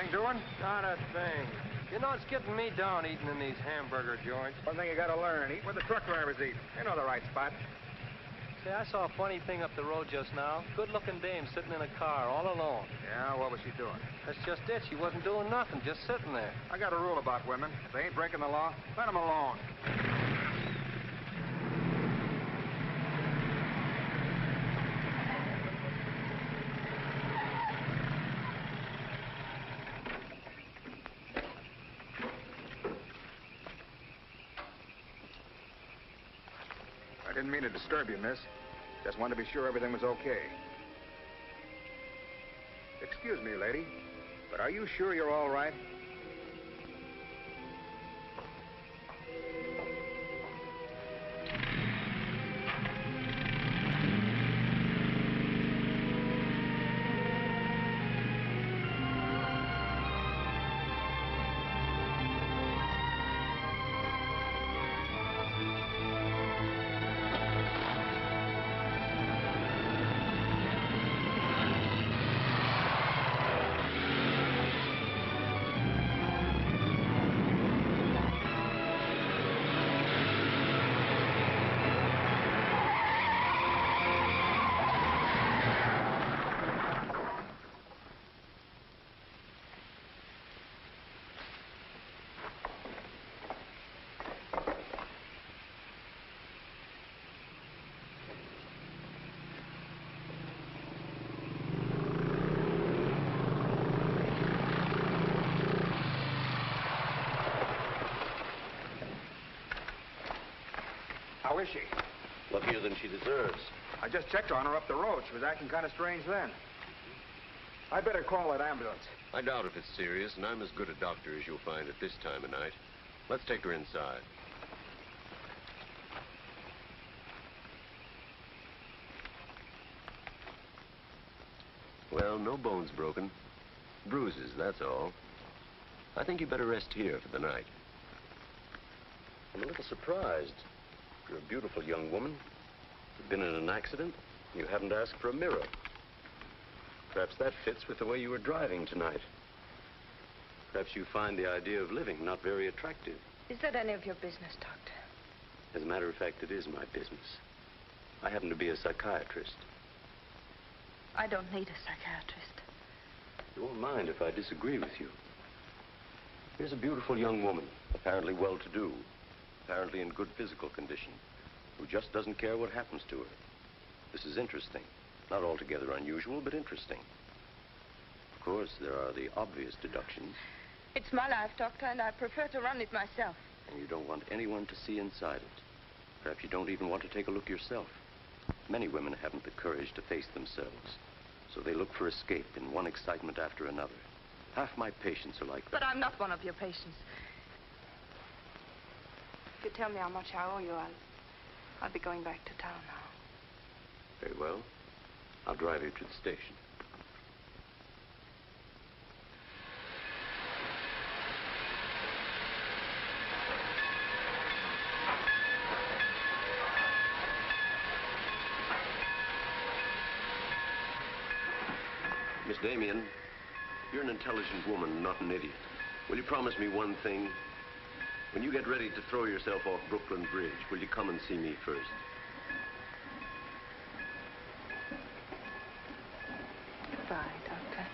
been doing? Not a thing. You know, it's getting me down eating in these hamburger joints. One thing you gotta learn, eat where the truck drivers eat. They know the right spot. Say, I saw a funny thing up the road just now. Good-looking dame sitting in a car all alone. Yeah, what was she doing? That's just it. She wasn't doing nothing, just sitting there. I got a rule about women. If they ain't breaking the law, let them alone. I didn't mean to disturb you, miss. Just wanted to be sure everything was okay. Excuse me, lady, but are you sure you're all right? How is she? Luckier than she deserves. I just checked on her up the road. She was acting kind of strange then. I better call that ambulance. I doubt if it's serious, and I'm as good a doctor as you'll find at this time of night. Let's take her inside. Well, no bones broken. Bruises, that's all. I think you better rest here for the night. I'm a little surprised. You're a beautiful young woman. You've been in an accident. You haven't asked for a mirror. Perhaps that fits with the way you were driving tonight. Perhaps you find the idea of living not very attractive. Is that any of your business, Doctor? As a matter of fact, it is my business. I happen to be a psychiatrist. I don't need a psychiatrist. You won't mind if I disagree with you. Here's a beautiful young woman, apparently well-to-do, apparently in good physical condition, who just doesn't care what happens to her. This is interesting. Not altogether unusual, but interesting. Of course, there are the obvious deductions. It's my life, Doctor, and I prefer to run it myself. And you don't want anyone to see inside it. Perhaps you don't even want to take a look yourself. Many women haven't the courage to face themselves, so they look for escape in one excitement after another. Half my patients are like that. But I'm not one of your patients. If you tell me how much I owe you, I'll be going back to town now. Very well. I'll drive you to the station. Miss Damien, you're an intelligent woman, not an idiot. Will you promise me one thing? When you get ready to throw yourself off Brooklyn Bridge, will you come and see me first? Goodbye, Doctor.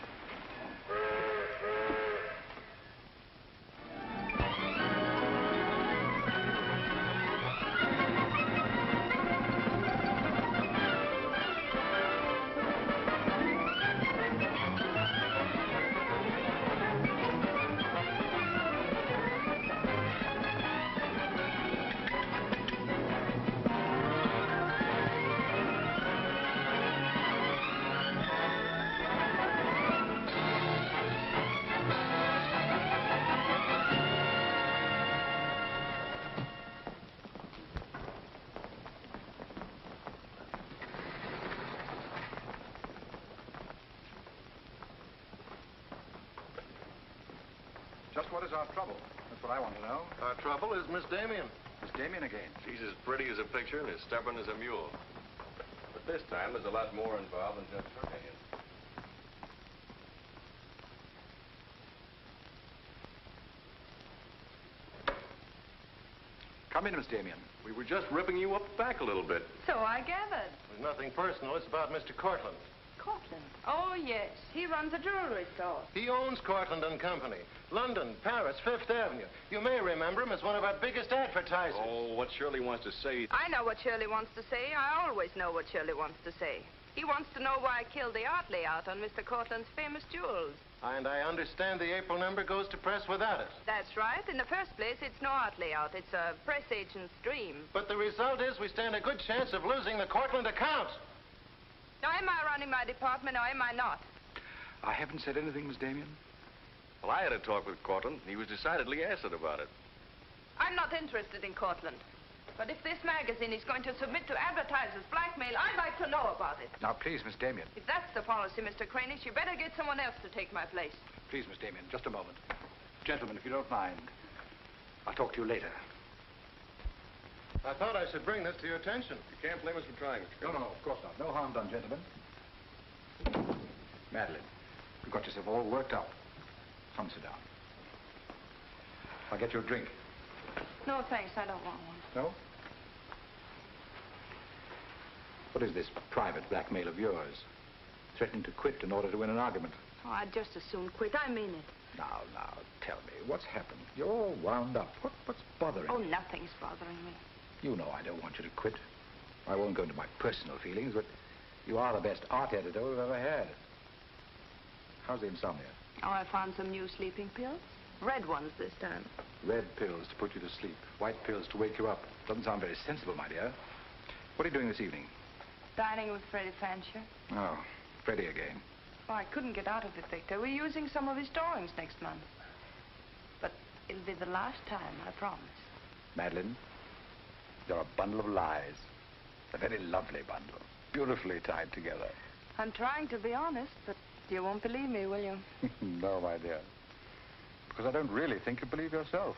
Just what is our trouble? That's what I want to know. Our trouble is Miss Damien. Miss Damien again. She's as pretty as a picture and as stubborn as a mule. But this time, there's a lot more involved than just her hand. Come in, Miss Damien. We were just ripping you up back a little bit. So I gathered. There's nothing personal. It's about Mr. Cortland. Cortland? Oh, yes. He runs a jewelry store. He owns Cortland and Company. London, Paris, Fifth Avenue. You may remember him as one of our biggest advertisers. Oh, what Shirley wants to say... I know what Shirley wants to say. I always know what Shirley wants to say. He wants to know why I killed the art layout on Mr. Cortland's famous jewels. And I understand the April number goes to press without it. That's right. In the first place, it's no art layout. It's a press agent's dream. But the result is we stand a good chance of losing the Cortland account. Now, am I running my department or am I not? I haven't said anything, Miss Damien. Well, I had a talk with Cortland. He was decidedly acid about it. I'm not interested in Cortland. But if this magazine is going to submit to advertisers' blackmail, I'd like to know about it. Now, please, Miss Damien. If that's the policy, Mr. Cranish, you better get someone else to take my place. Please, Miss Damien, just a moment. Gentlemen, if you don't mind, I'll talk to you later. I thought I should bring this to your attention. You can't blame us for trying, Mr. No, of course not. No harm done, gentlemen. Madeleine, you've got yourself all worked up. Come, sit down. I'll get you a drink. No, thanks. I don't want one. No? What is this private blackmail of yours? Threatening to quit in order to win an argument. Oh, I'd just as soon quit. I mean it. Now, tell me, what's happened? You're all wound up. What's bothering Oh, you? nothing's bothering me. You know I don't want you to quit. I won't go into my personal feelings, but you are the best art editor we've ever had. How's the insomnia? Oh, I found some new sleeping pills. Red ones this time. Red pills to put you to sleep. White pills to wake you up. Doesn't sound very sensible, my dear. What are you doing this evening? Dining with Freddie Fancher. Oh, Freddie again. Oh, I couldn't get out of it, Victor. We're using some of his drawings next month. But it'll be the last time, I promise. Madeleine, you're a bundle of lies. A very lovely bundle. Beautifully tied together. I'm trying to be honest, but you won't believe me, will you? No, my dear. Because I don't really think you believe yourself.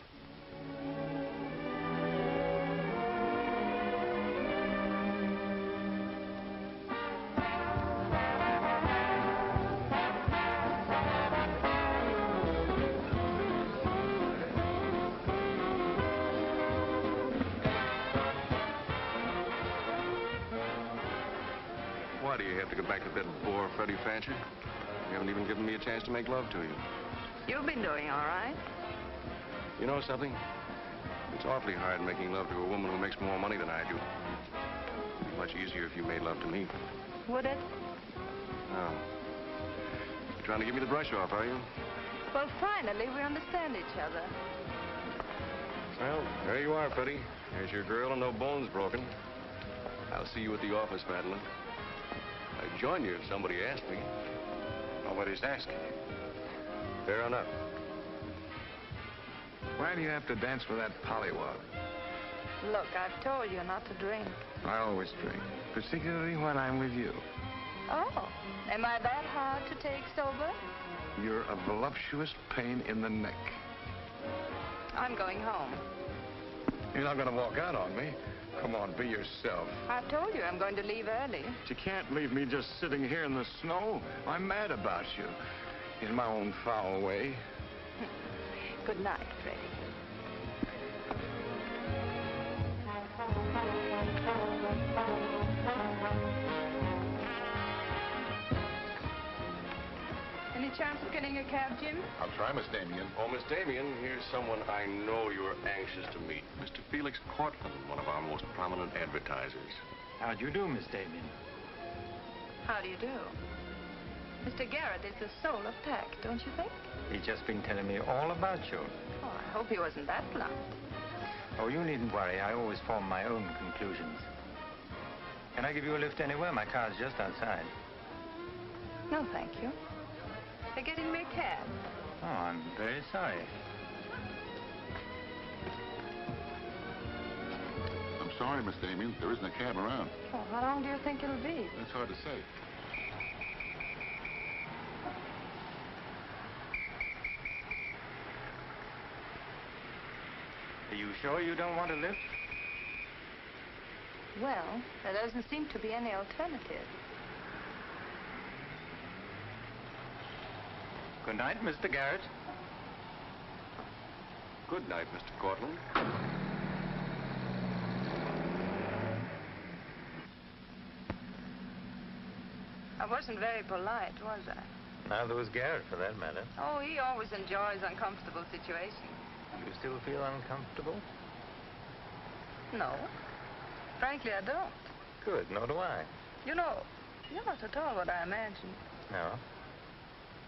Why do you have to go back to that bore, Freddie Fancher? You haven't even given me a chance to make love to you. You've been doing all right. You know something? It's awfully hard making love to a woman who makes more money than I do. It'd be much easier if you made love to me. Would it? Oh. You're trying to give me the brush off, are you? Well, finally, we understand each other. Well, there you are, Freddie. There's your girl and no bones broken. I'll see you at the office, Madeleine. I'd join you if somebody asked me. Nobody's asking. Fair enough. Why do you have to dance with that pollywog? Look, I've told you not to drink. I always drink, particularly when I'm with you. Oh, am I that hard to take sober? You're a voluptuous pain in the neck. I'm going home. You're not going to walk out on me. Come on, be yourself. I've told you I'm going to leave early. But you can't leave me just sitting here in the snow. I'm mad about you. In my own foul way. Good night, Freddie. Any chance of getting a cab, Jim? I'll try, Miss Damien. Oh, Miss Damien, here's someone I know you're anxious to meet. Mr. Felix Cortland, one of our most prominent advertisers. How do you do, Miss Damien? How do you do? Mr. Garrett is the soul of tact, don't you think? He's just been telling me all about you. Oh, I hope he wasn't that blunt. Oh, you needn't worry. I always form my own conclusions. Can I give you a lift anywhere? My car's just outside. No, thank you. They're getting me a cab. Oh, I'm very sorry. I'm sorry, Miss Damien. There isn't a cab around. Oh, how long do you think it'll be? That's hard to say. Are you sure you don't want a lift? Well, there doesn't seem to be any alternative. Good night, Mr. Garrett. Good night, Mr. Cortland. wasn't very polite, was I? Neither was Garrett, for that matter. Oh, he always enjoys uncomfortable situations. You still feel uncomfortable? No. Frankly, I don't. Good, nor do I. You know, you're not at all what I imagined. No?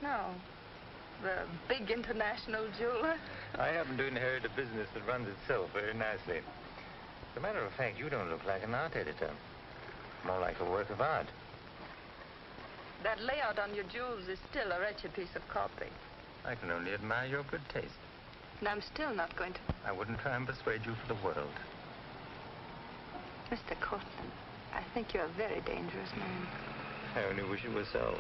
No. The big international jeweler. I happen to inherit a business that runs itself very nicely. As a matter of fact, you don't look like an art editor. More like a work of art. That layout on your jewels is still a wretched piece of copy. I can only admire your good taste. And I'm still not going to... I wouldn't try and persuade you for the world. Mr. Cortland, I think you're a very dangerous man. I only wish it was so.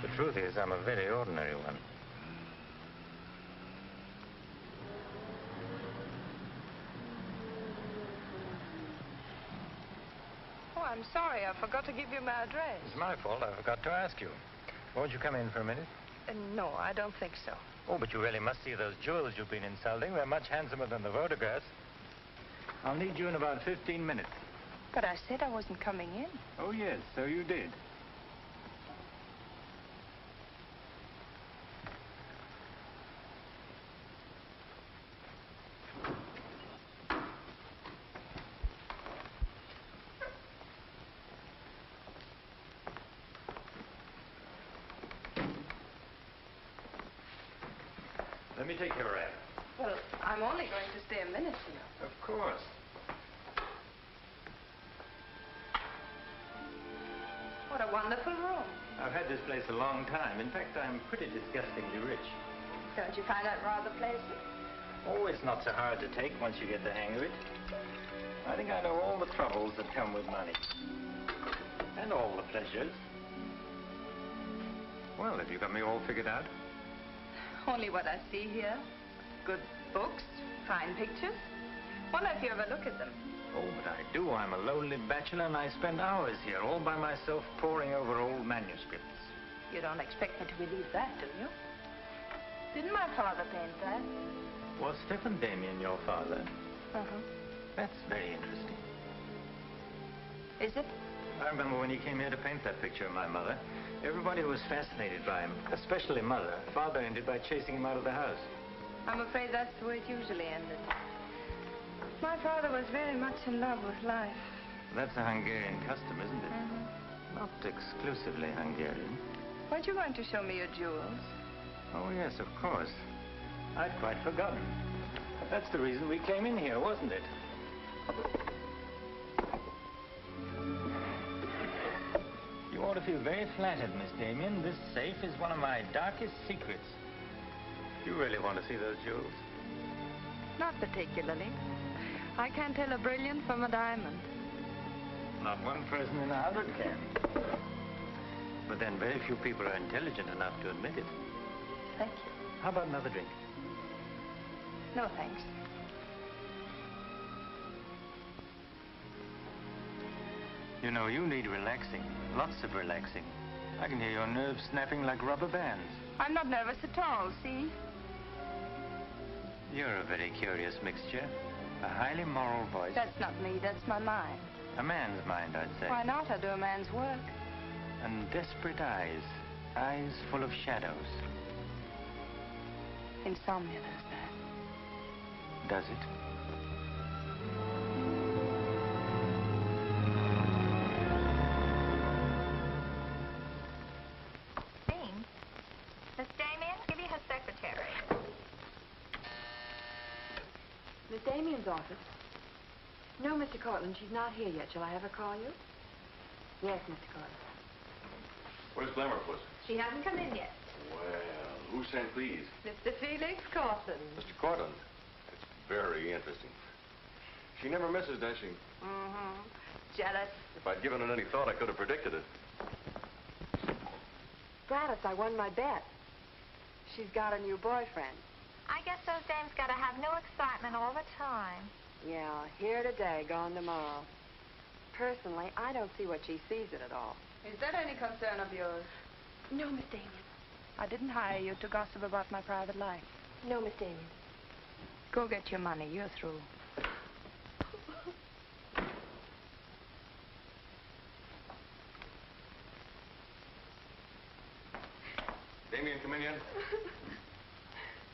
The truth is, I'm a very ordinary one. Oh, I'm sorry. I forgot to give you my address. It's my fault. I forgot to ask you. Won't you come in for a minute? No, I don't think so. Oh, but you really must see those jewels you've been insulting. They're much handsomer than the photographs. I'll need you in about 15 minutes. But I said I wasn't coming in. Oh, yes, so you did. Let me take your ad. Well, I'm only going to stay a minute, you know. Of course. What a wonderful room. I've had this place a long time. In fact, I'm pretty disgustingly rich. Don't you find that rather pleasant? Oh, it's not so hard to take once you get the hang of it. I think I know all the troubles that come with money. And all the pleasures. Well, have you got me all figured out? Only what I see here. Good books, fine pictures. Wonder if you ever look at them. Oh, but I do. I'm a lonely bachelor, and I spend hours here all by myself poring over old manuscripts. You don't expect me to believe that, do you? Didn't my father paint that? Was Stephen Damien your father? Uh-huh. That's very interesting. Is it? I remember when he came here to paint that picture of my mother. Everybody was fascinated by him, especially Mother. Father ended by chasing him out of the house. I'm afraid that's the way it usually ended. My father was very much in love with life. That's a Hungarian custom, isn't it? Mm-hmm. Not exclusively Hungarian. Weren't you going to show me your jewels? Oh, yes, of course. I'd quite forgotten. That's the reason we came in here, wasn't it? You ought to feel very flattered, Miss Damien. This safe is one of my darkest secrets. You really want to see those jewels? Not particularly. I can't tell a brilliant from a diamond. Not one person in 100 can. But then very few people are intelligent enough to admit it. Thank you. How about another drink? No, thanks. You know, you need relaxing. Lots of relaxing. I can hear your nerves snapping like rubber bands. I'm not nervous at all, see? You're a very curious mixture. A highly moral voice. That's not me, that's my mind. A man's mind, I'd say. Why not? I do a man's work. And desperate eyes. Eyes full of shadows. Insomnia does that. Does it? Miss Damien, give you her secretary. Miss Damien's office? No, Mr. Cortland, she's not here yet. Shall I have her call you? Yes, Mr. Cortland. Where's Glamourpuss? She hasn't come in yet. Well, who sent these? Mr. Felix Cortland. Mr. Cortland. That's very interesting. She never misses, does she? Mm-hmm. Jealous. If I'd given it any thought, I could have predicted it. Gladys, I won my bet. She's got a new boyfriend. I guess those dames gotta have new excitement all the time. Yeah, here today, gone tomorrow. Personally, I don't see what she sees in it all. Is that any concern of yours? No, Miss Damien. I didn't hire you to gossip about my private life. No, Miss Damien. Go get your money. You're through. Damien, come in yet?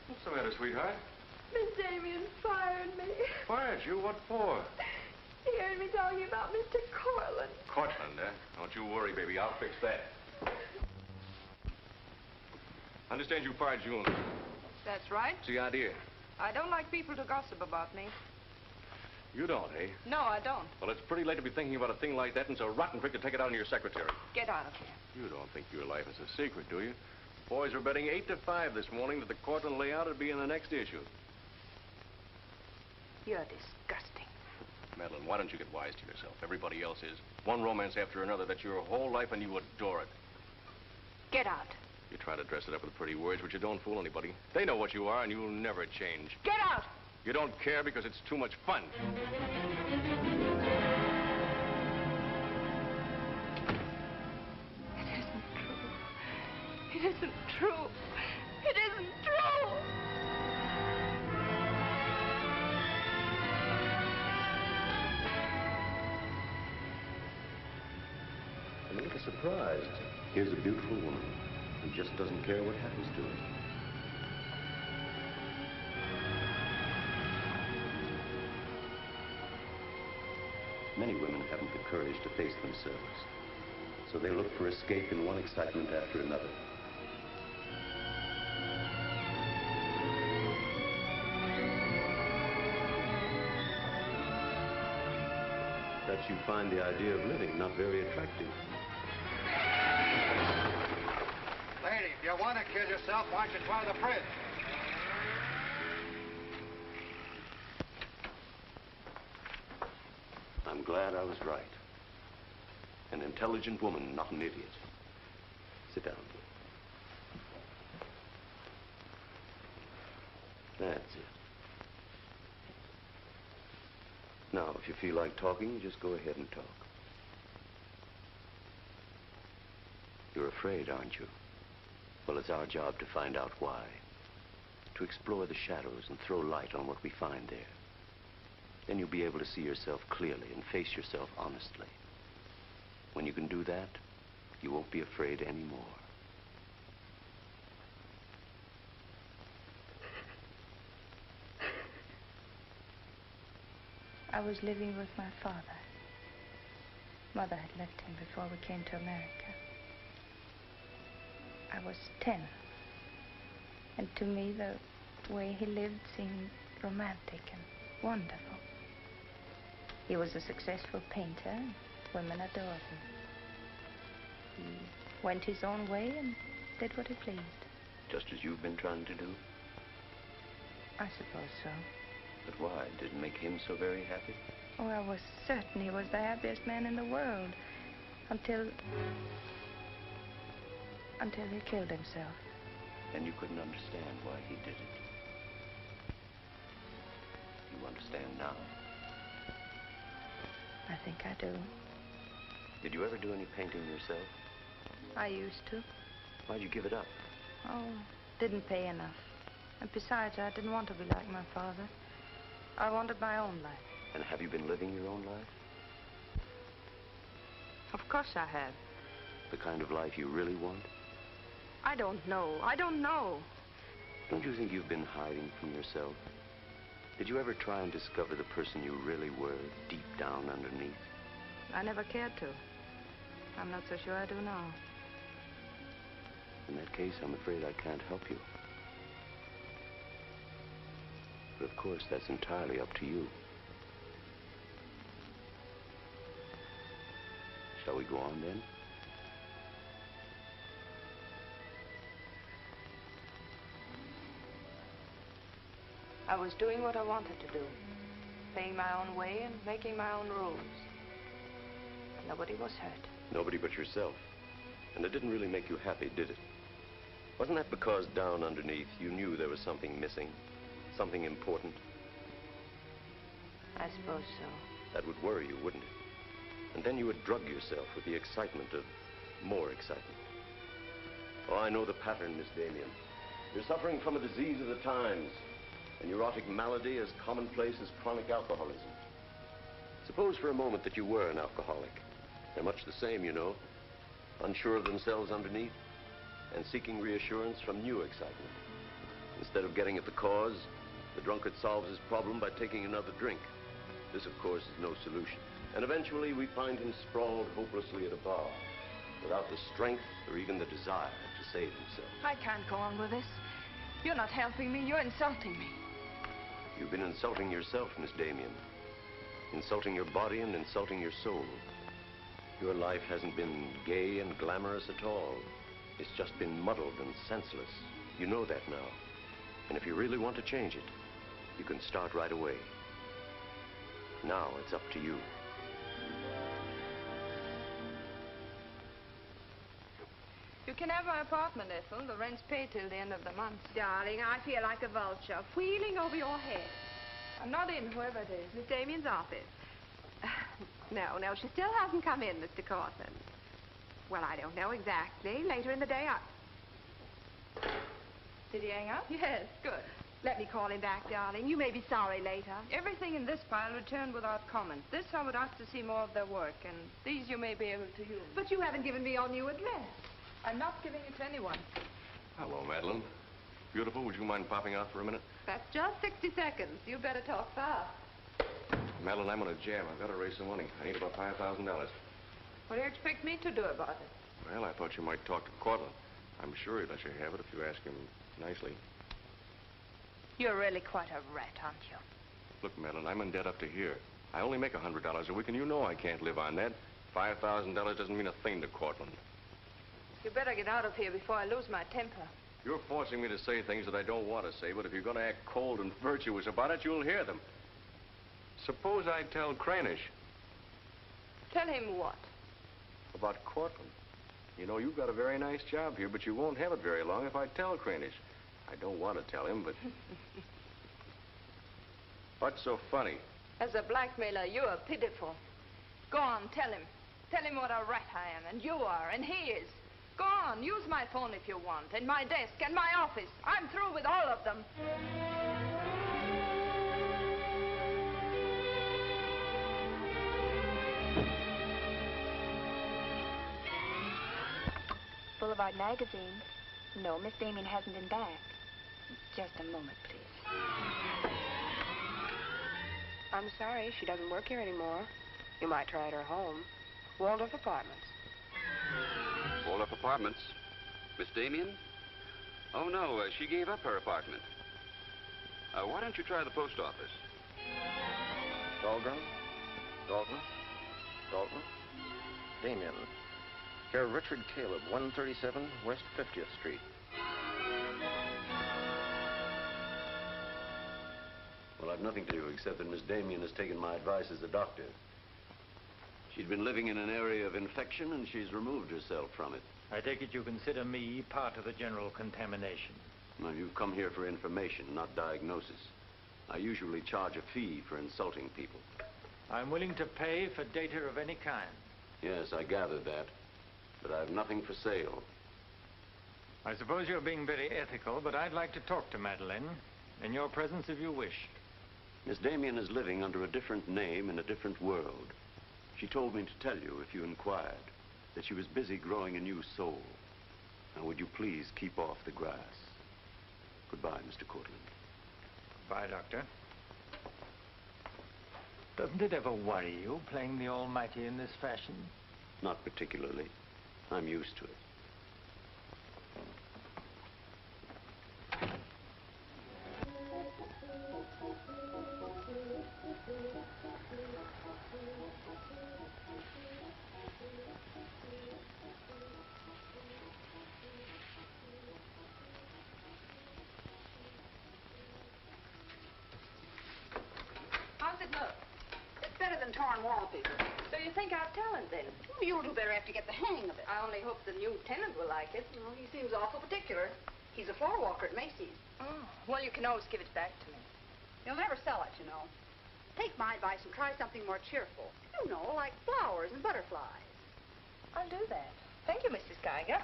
What's the matter, sweetheart? Miss Damien fired me. Fired you? What for? He heard me talking about Mr. Cortland. Cortland, eh? Don't you worry, baby. I'll fix that. I understand you fired June. That's right. What's the idea? I don't like people to gossip about me. You don't, eh? No, I don't. Well, it's pretty late to be thinking about a thing like that, and it's a rotten trick to take it out on your secretary. Get out of here. You don't think your life is a secret, do you? Boys were betting 8-5 this morning that the Cortland layout would be in the next issue. You're disgusting. Madeleine, why don't you get wise to yourself? Everybody else is. One romance after another. That's your whole life, and you adore it. Get out. You try to dress it up with pretty words, but you don't fool anybody. They know what you are, and you'll never change. Get out! You don't care because it's too much fun. It isn't true. It isn't true. I'm a little surprised. Here's a beautiful woman who just doesn't care what happens to her. Many women haven't the courage to face themselves, so they look for escape in one excitement after another. Perhaps you find the idea of living not very attractive. Lady, if you want to kill yourself, why don't you try the fridge? I'm glad I was right. An intelligent woman, not an idiot. Sit down. That's it. Now, if you feel like talking, just go ahead and talk. You're afraid, aren't you? Well, it's our job to find out why. To explore the shadows and throw light on what we find there. Then you'll be able to see yourself clearly and face yourself honestly. When you can do that, you won't be afraid anymore. I was living with my father. Mother had left him before we came to America. I was 10. And to me, the way he lived seemed romantic and wonderful. He was a successful painter, and women adored him. He went his own way and did what he pleased. Just as you've been trying to do? I suppose so. But why? Did it make him so very happy? Oh, I was certain he was the happiest man in the world. Until he killed himself. And you couldn't understand why he did it. You understand now? I think I do. Did you ever do any painting yourself? I used to. Why'd you give it up? Oh, didn't pay enough. And besides, I didn't want to be like my father. I wanted my own life. And have you been living your own life? Of course I have. The kind of life you really want? I don't know. I don't know. Don't you think you've been hiding from yourself? Did you ever try and discover the person you really were, deep down underneath? I never cared to. I'm not so sure I do now. In that case, I'm afraid I can't help you. But of course, that's entirely up to you. Shall we go on then? I was doing what I wanted to do. Paying my own way and making my own rules. Nobody was hurt. Nobody but yourself. And it didn't really make you happy, did it? Wasn't that because down underneath you knew there was something missing? Something important? I suppose so. That would worry you, wouldn't it? And then you would drug yourself with the excitement of more excitement. Oh, I know the pattern, Miss Damien. You're suffering from a disease of the times. A neurotic malady as commonplace as chronic alcoholism. Suppose for a moment that you were an alcoholic. They're much the same, you know. Unsure of themselves underneath. and seeking reassurance from new excitement. Instead of getting at the cause, the drunkard solves his problem by taking another drink. This, of course, is no solution. And eventually, we find him sprawled hopelessly at a bar, without the strength or even the desire to save himself. I can't go on with this. You're not helping me. You're insulting me. You've been insulting yourself, Miss Damien. Insulting your body and insulting your soul. Your life hasn't been gay and glamorous at all. It's just been muddled and senseless. You know that now. And if you really want to change it, you can start right away. Now it's up to you. You can have my apartment, Ethel. The rent's paid till the end of the month. Darling, I feel like a vulture wheeling over your head. I'm not in, whoever it is. Miss Damien's office. No, she still hasn't come in, Mr. Cortland. Well, I don't know exactly. Later in the day, Did he hang up? Yes, good. Let me call him back, darling. You may be sorry later. Everything in this pile returned without comment. This I would ask to see more of their work, and these you may be able to use. But you haven't given me your new address. I'm not giving it to anyone. Hello, Madeleine. Beautiful, would you mind popping out for a minute? That's just 60 seconds. You better talk fast. Madeline, I'm on a jam. I've got to raise some money. I need about $5,000. What do you expect me to do about it? Well, I thought you might talk to Cortland. I'm sure he'd let you have it if you ask him nicely. You're really quite a rat, aren't you? Look, Madeline, I'm in debt up to here. I only make $100 a week, and you know I can't live on that. $5,000 doesn't mean a thing to Cortland. You better get out of here before I lose my temper. You're forcing me to say things that I don't want to say, but if you're going to act cold and virtuous about it, you'll hear them. Suppose I tell Cranish. Tell him what? About Cortland. You know, you've got a very nice job here, but you won't have it very long if I tell Cranish. I don't want to tell him, but... What's so funny? As a blackmailer, you are pitiful. Go on, tell him. Tell him what a rat I am, and you are, and he is. Go on, use my phone if you want, and my desk, and my office. I'm through with all of them. Boulevard magazine. No, Miss Damien hasn't been back. Just a moment, please. I'm sorry, she doesn't work here anymore. You might try at her home. Waldorf Apartments. Waldorf Apartments? Miss Damien? Oh, no, she gave up her apartment. Why don't you try the post office? Dahlgren? Dalton? Dalton? Damien. Here, Richard Caleb, 137 West 50th Street. Well, I've nothing to do except that Miss Damien has taken my advice as a doctor. She'd been living in an area of infection, and she's removed herself from it. I take it you consider me part of the general contamination. Well, you've come here for information, not diagnosis. I usually charge a fee for insulting people. I'm willing to pay for data of any kind. Yes, I gathered that. But I've nothing for sale. I suppose you're being very ethical, but I'd like to talk to Madeleine. In your presence, if you wish. Miss Damien is living under a different name in a different world. She told me to tell you, if you inquired, that she was busy growing a new soul. Now, would you please keep off the grass? Goodbye, Mr. Cortland. Bye, Doctor. Doesn't it ever worry you, playing the almighty in this fashion? Not particularly. I'm used to it. How's it look? It's better than torn wallpaper. So you think I'll tell him then? You'll do better after you get the hang of it. I only hope the new tenant will like it. Well, he seems awful particular. He's a floor walker at Macy's. Oh, well, you can always give it back to me. He'll never sell it, you know. Take my advice and try something more cheerful. You know, like flowers and butterflies. I'll do that. Thank you, Mrs. Geiger.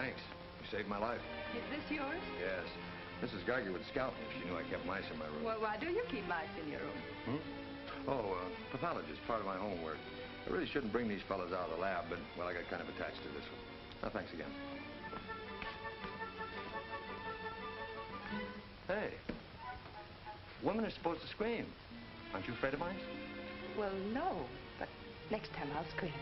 Thanks. You saved my life. Is this yours? Yes. Mrs. Geiger would scalp me if she knew I kept mice in my room. Well, why do you keep mice in your room? Oh, pathologist, part of my homework. I really shouldn't bring these fellas out of the lab, but, well, I got kind of attached to this one. Now, thanks again. Hey, women are supposed to scream. Aren't you afraid of mice? Well, no, but next time I'll scream.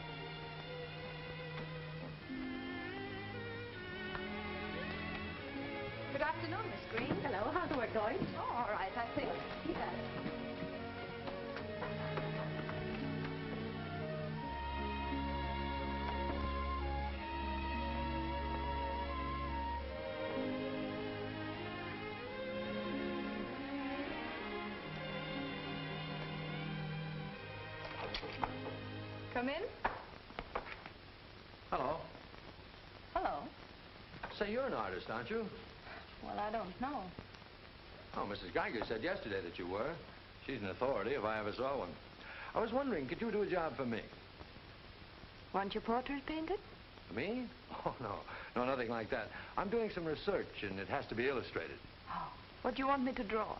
Good afternoon, Miss Green. Hello, how's the work going? Oh, all right, I think. Yes. Come in. Hello. Hello. Say, you're an artist, aren't you? Well, I don't know. Oh, Mrs. Geiger said yesterday that you were. She's an authority if I ever saw one. I was wondering, could you do a job for me? Want your portrait painted? Me? Oh, no. No, nothing like that. I'm doing some research, and it has to be illustrated. Oh, what do you want me to draw?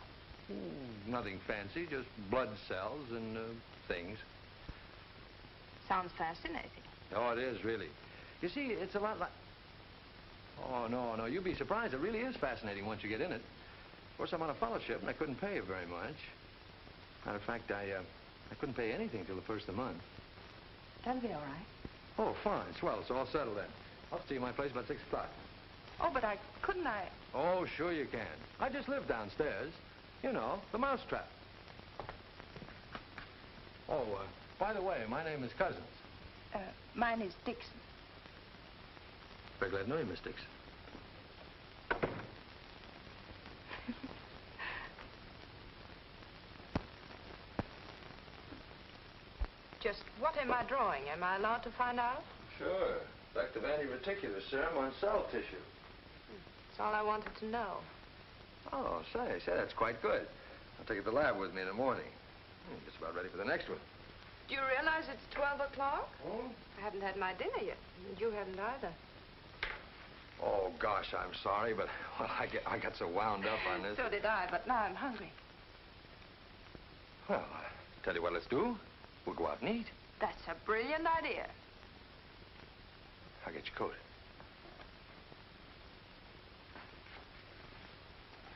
Nothing fancy, just blood cells and things. Sounds fascinating. Oh, it is, really. You see, it's a lot like... Oh, no, you'd be surprised. It really is fascinating once you get in it. Of course, I'm on a fellowship, and I couldn't pay you very much. Matter of fact, I couldn't pay anything till the first of the month. That'll be all right. Oh, fine. Swell. It's all settled then. I'll see you at my place about 6 o'clock. Oh, but couldn't I? Oh, sure you can. I just live downstairs. You know, the mousetrap. Oh, by the way, my name is Cousins. Mine is Dixon. Very glad to know you, Miss Dixon. Just what am I drawing? Am I allowed to find out? Sure. Effective anti-reticular serum on cell tissue. That's all I wanted to know. Oh, say, that's quite good. I'll take it to the lab with me in the morning. Just about ready for the next one. Do you realize it's 12 o'clock? Oh? I haven't had my dinner yet. And you haven't either. Oh, gosh, I'm sorry, but, well, I got so wound up on this. So did I, but now I'm hungry. Well, tell you what let's do. We'll go out and eat. That's a brilliant idea. I'll get your coat.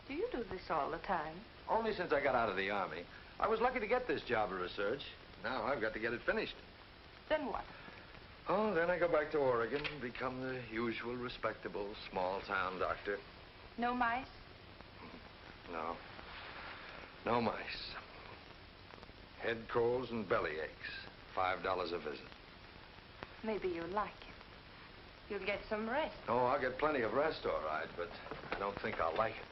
Do you do this all the time? Only since I got out of the Army. I was lucky to get this job of research. Now I've got to get it finished. Then what? Oh, then I go back to Oregon and become the usual respectable small-town doctor. No mice? No. No mice. Head colds and belly aches. $5 a visit. Maybe you'll like it. You'll get some rest. Oh, I'll get plenty of rest, all right, but I don't think I'll like it.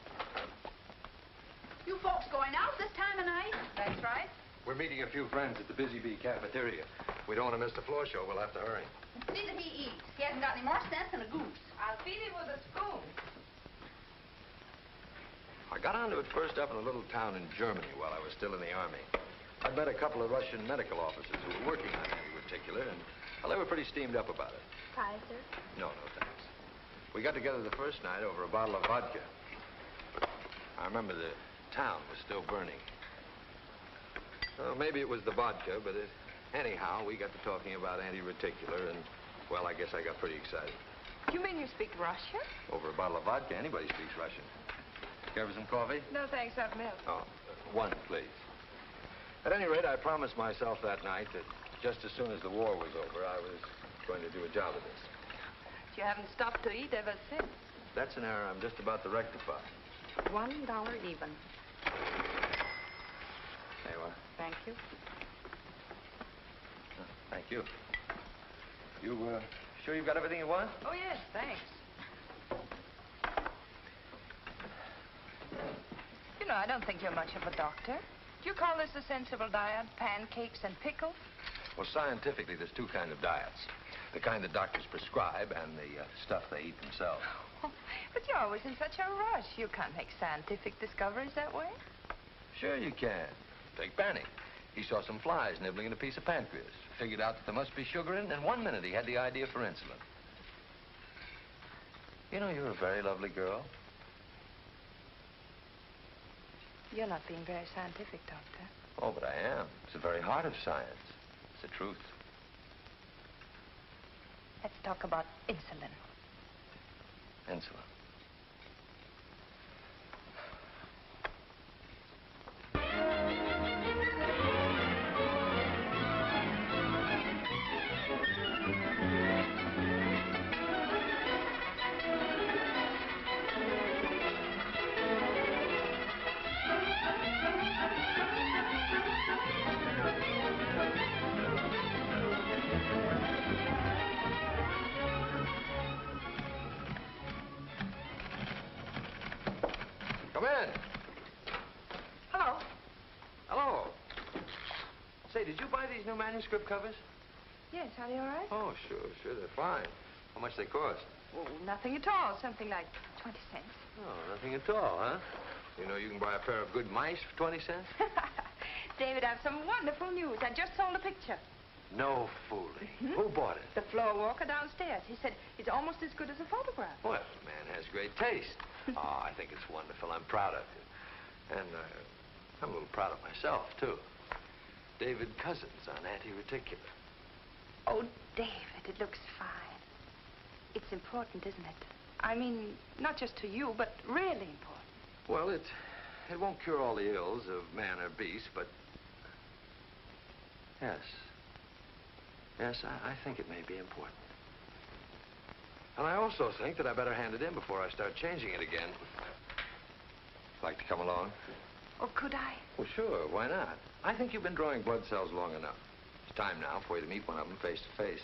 You folks going out this time of night? That's right. We're meeting a few friends at the Busy Bee cafeteria. We don't want to miss the floor show. We'll have to hurry. See that he eats. He hasn't got any more sense than a goose. I'll feed him with a spoon. I got onto it first up in a little town in Germany while I was still in the Army. I met a couple of Russian medical officers who were working on anti-reticular, and, well, they were pretty steamed up about it. Pfizer? No, thanks. We got together the first night over a bottle of vodka. I remember the town was still burning. Well, maybe it was the vodka, but anyhow, we got to talking about anti-reticular, and, well, I guess I got pretty excited. You mean you speak Russian? Over a bottle of vodka, anybody speaks Russian. Care for some coffee? No, thanks, I've milk. Oh, one, please. At any rate, I promised myself that night that just as soon as the war was over, I was going to do a job of this. You haven't stopped to eat ever since. That's an error I'm just about to rectify. $1 even. There you are. Thank you. Thank you. You, sure you've got everything you want? Oh, yes, thanks. You know, I don't think you're much of a doctor. Do you call this a sensible diet? Pancakes and pickles? Well, scientifically, there's two kinds of diets. The kind that doctors prescribe and the stuff they eat themselves. Oh, but you're always in such a rush. You can't make scientific discoveries that way. Sure you can. Take Banning. He saw some flies nibbling at a piece of pancreas. Figured out that there must be sugar in it, and in 1 minute he had the idea for insulin. You know, you're a very lovely girl. You're not being very scientific, Doctor. Oh, but I am. It's the very heart of science. It's the truth. Let's talk about insulin. Insulin. Come in. Hello. Hello. Say, did you buy these new manuscript covers? Yes, are they all right? Oh, sure, they're fine. How much they cost? Oh, nothing at all. Something like 20 cents. Oh, nothing at all, huh? You know you can buy a pair of good mice for 20 cents? David, I have some wonderful news. I just sold a picture. No fooling. Who bought it? The floor walker downstairs. He said it's almost as good as a photograph. Well, the man has great taste. Oh, I think it's wonderful. I'm proud of you. And I'm a little proud of myself, too. David Cousins on anti-reticular. Oh, David, it looks fine. It's important, isn't it? I mean, not just to you, but really important. Well, it won't cure all the ills of man or beast, but yes. Yes, I think it may be important. And I also think that I better hand it in before I start changing it again. Like to come along? Oh, could I? Well, sure. Why not? I think you've been drawing blood cells long enough. It's time now for you to meet one of them face to face.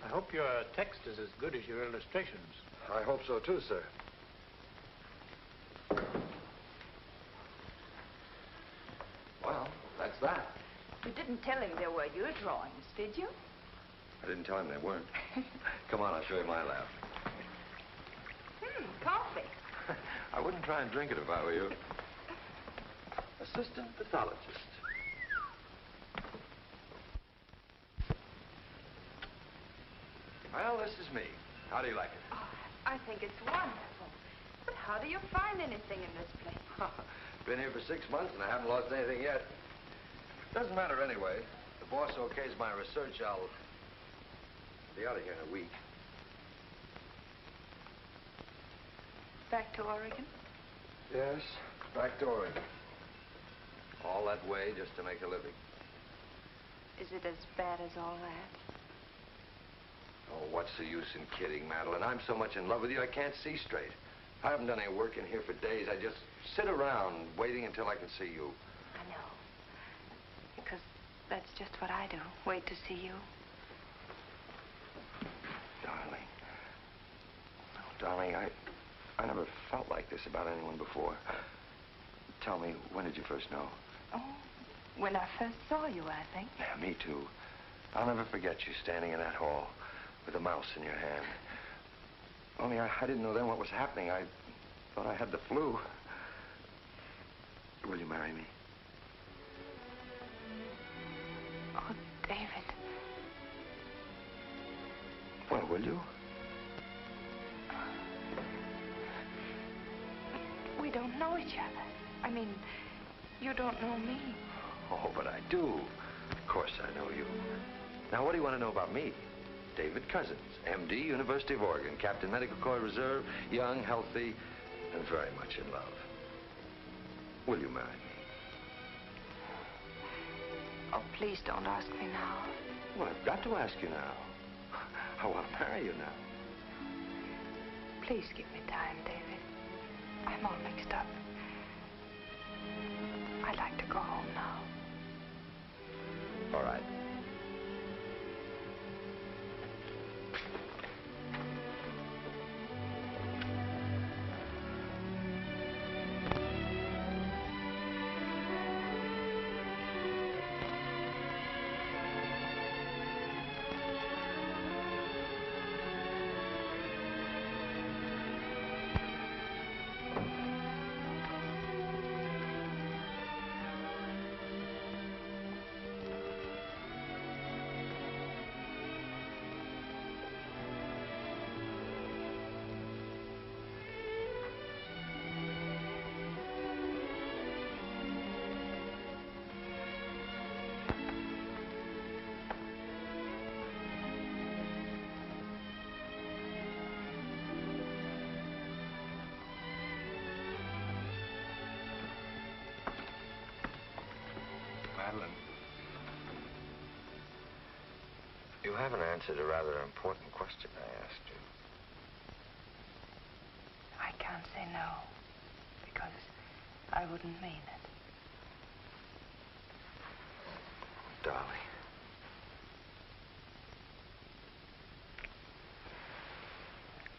I hope your text is as good as your illustrations. I hope so, too, sir. Well, that's that. You didn't tell him they were your drawings, did you? I didn't tell him they weren't. Come on, I'll show you my lab. Coffee. I wouldn't try and drink it if I were you. Assistant pathologist. Well, this is me. How do you like it? Oh, I think it's wonderful. But how do you find anything in this place? Been here for 6 months and I haven't lost anything yet. Doesn't matter anyway. The boss okays my research, I'll be out of here in a week. Back to Oregon? Yes, back to Oregon. All that way just to make a living. Is it as bad as all that? Oh, what's the use in kidding, Madeleine? I'm so much in love with you, I can't see straight. I haven't done any work in here for days. I just sit around waiting until I can see you. I know. Because that's just what I do. Wait to see you. Darling. Oh, darling, I never felt like this about anyone before. Tell me, when did you first know? Oh, when I first saw you, I think. Yeah, me too. I'll never forget you standing in that hall with a mouse in your hand. Only I didn't know then what was happening. I thought I had the flu. Will you marry me? Oh, David. Well, will you? We don't know each other. I mean, you don't know me. Oh, but I do. Of course I know you. Now, what do you want to know about me? David Cousins, M.D., University of Oregon, Captain Medical Corps Reserve, young, healthy, and very much in love. Will you marry me? Oh, please don't ask me now. Well, I've got to ask you now. I want to marry you now. Please give me time, David. I'm all mixed up. I'd like to go home now. All right. Madeleine. You haven't answered a rather important question I asked you. I can't say no, because I wouldn't mean it. Darling.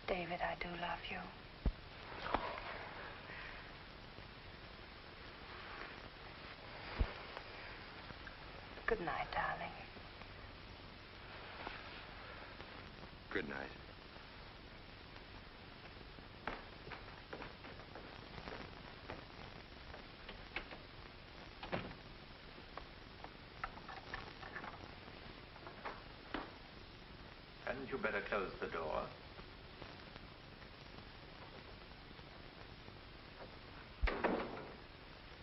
David, I do love you. Good night, darling. Good night. Hadn't you better close the door?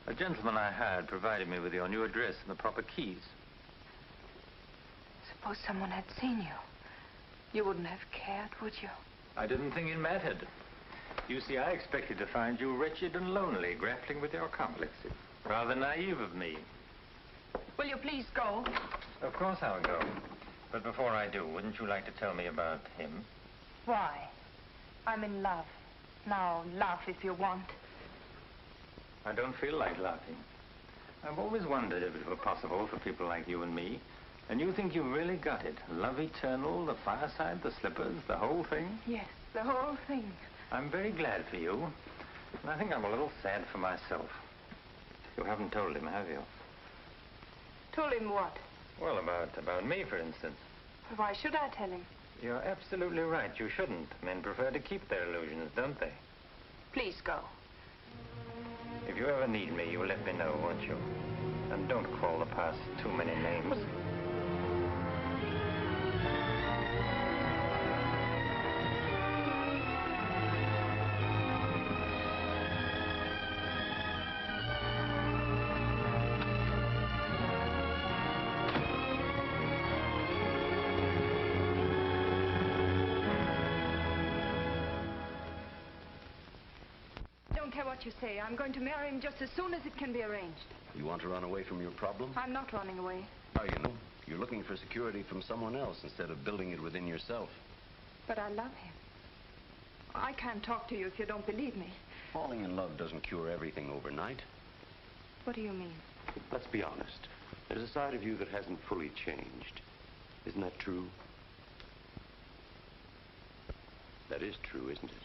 A gentleman I hired provided me with your new address and the proper keys. Suppose someone had seen you. You wouldn't have cared, would you? I didn't think it mattered. You see, I expected to find you wretched and lonely, grappling with your complexes. Rather naive of me. Will you please go? Of course I'll go. But before I do, wouldn't you like to tell me about him? Why? I'm in love. Now, laugh if you want. I don't feel like laughing. I've always wondered if it were possible for people like you and me. And you think you've really got it? Love eternal, the fireside, the slippers, the whole thing? Yes, the whole thing. I'm very glad for you. And I think I'm a little sad for myself. You haven't told him, have you? Told him what? Well, about me, for instance. Why should I tell him? You're absolutely right. You shouldn't. Men prefer to keep their illusions, don't they? Please go. If you ever need me, you'll let me know, won't you? And don't call the past too many names. You say. I'm going to marry him just as soon as it can be arranged. You want to run away from your problem? I'm not running away. Are you? You're looking for security from someone else instead of building it within yourself. But I love him. I can't talk to you if you don't believe me. Falling in love doesn't cure everything overnight. What do you mean? Let's be honest. There's a side of you that hasn't fully changed. Isn't that true? That is true, isn't it?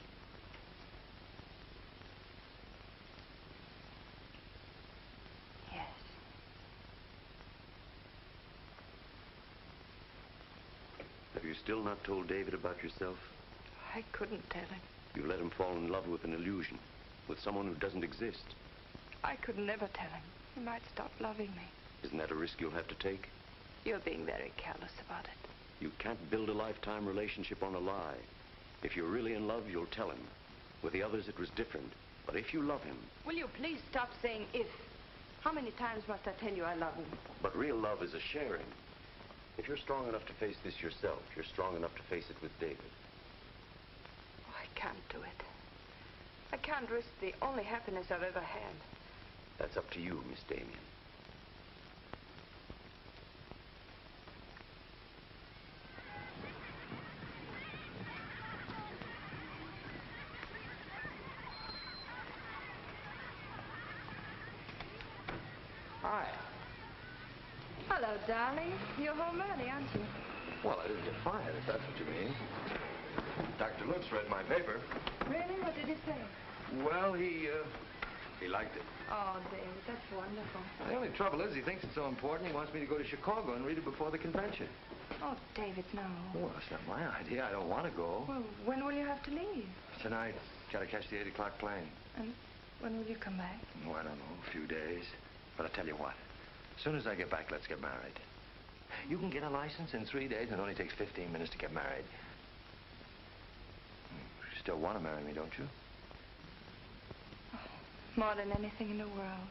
Have you still not told David about yourself? I couldn't tell him. You let him fall in love with an illusion, with someone who doesn't exist. I could never tell him. He might stop loving me. Isn't that a risk you'll have to take? You're being very careless about it. You can't build a lifetime relationship on a lie. If you're really in love, you'll tell him. With the others, it was different. But if you love him... Will you please stop saying if? How many times must I tell you I love him? But real love is a sharing. If you're strong enough to face this yourself, you're strong enough to face it with David. Oh, I can't do it. I can't risk the only happiness I've ever had. That's up to you, Miss Damien. Hi. Hello, darling. You're home early, aren't you? Well, I didn't get fired, if that's what you mean. Dr. Lutz read my paper. Really? What did he say? Well, he liked it. Oh, David, that's wonderful. The only trouble is he thinks it's so important he wants me to go to Chicago and read it before the convention. Oh, David, no. Well, that's not my idea. I don't want to go. Well, when will you have to leave? Tonight. Gotta catch the 8 o'clock plane. And when will you come back? Oh, I don't know. A few days. But I tell you what. As soon as I get back, let's get married. You can get a license in 3 days, and it only takes 15 minutes to get married. You still want to marry me, don't you? Oh, more than anything in the world.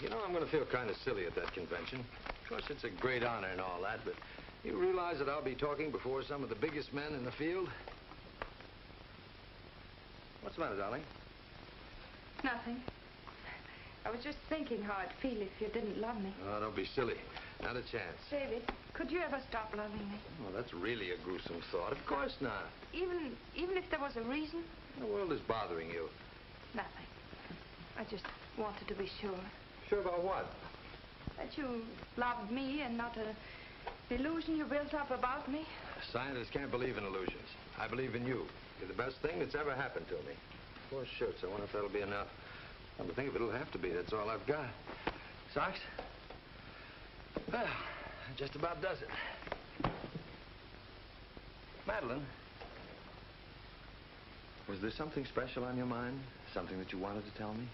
You know, I'm going to feel kind of silly at that convention. Of course, it's a great honor and all that, but You realize that I'll be talking before some of the biggest men in the field? What's the matter, darling? Nothing. I was just thinking how I'd feel if you didn't love me. Oh, don't be silly. Not a chance. David, could you ever stop loving me? Oh, that's really a gruesome thought. Of course not. Even if there was a reason? The world is bothering you. Nothing. I just wanted to be sure. Sure about what? That you loved me and not an illusion you built up about me. Scientists can't believe in illusions. I believe in you. You're the best thing that's ever happened to me. 4 shirts. I wonder if that'll be enough. Come to think of it, it'll have to be. That's all I've got. Socks? Well, that just about does it. Madeleine, was there something special on your mind? Something that you wanted to tell me?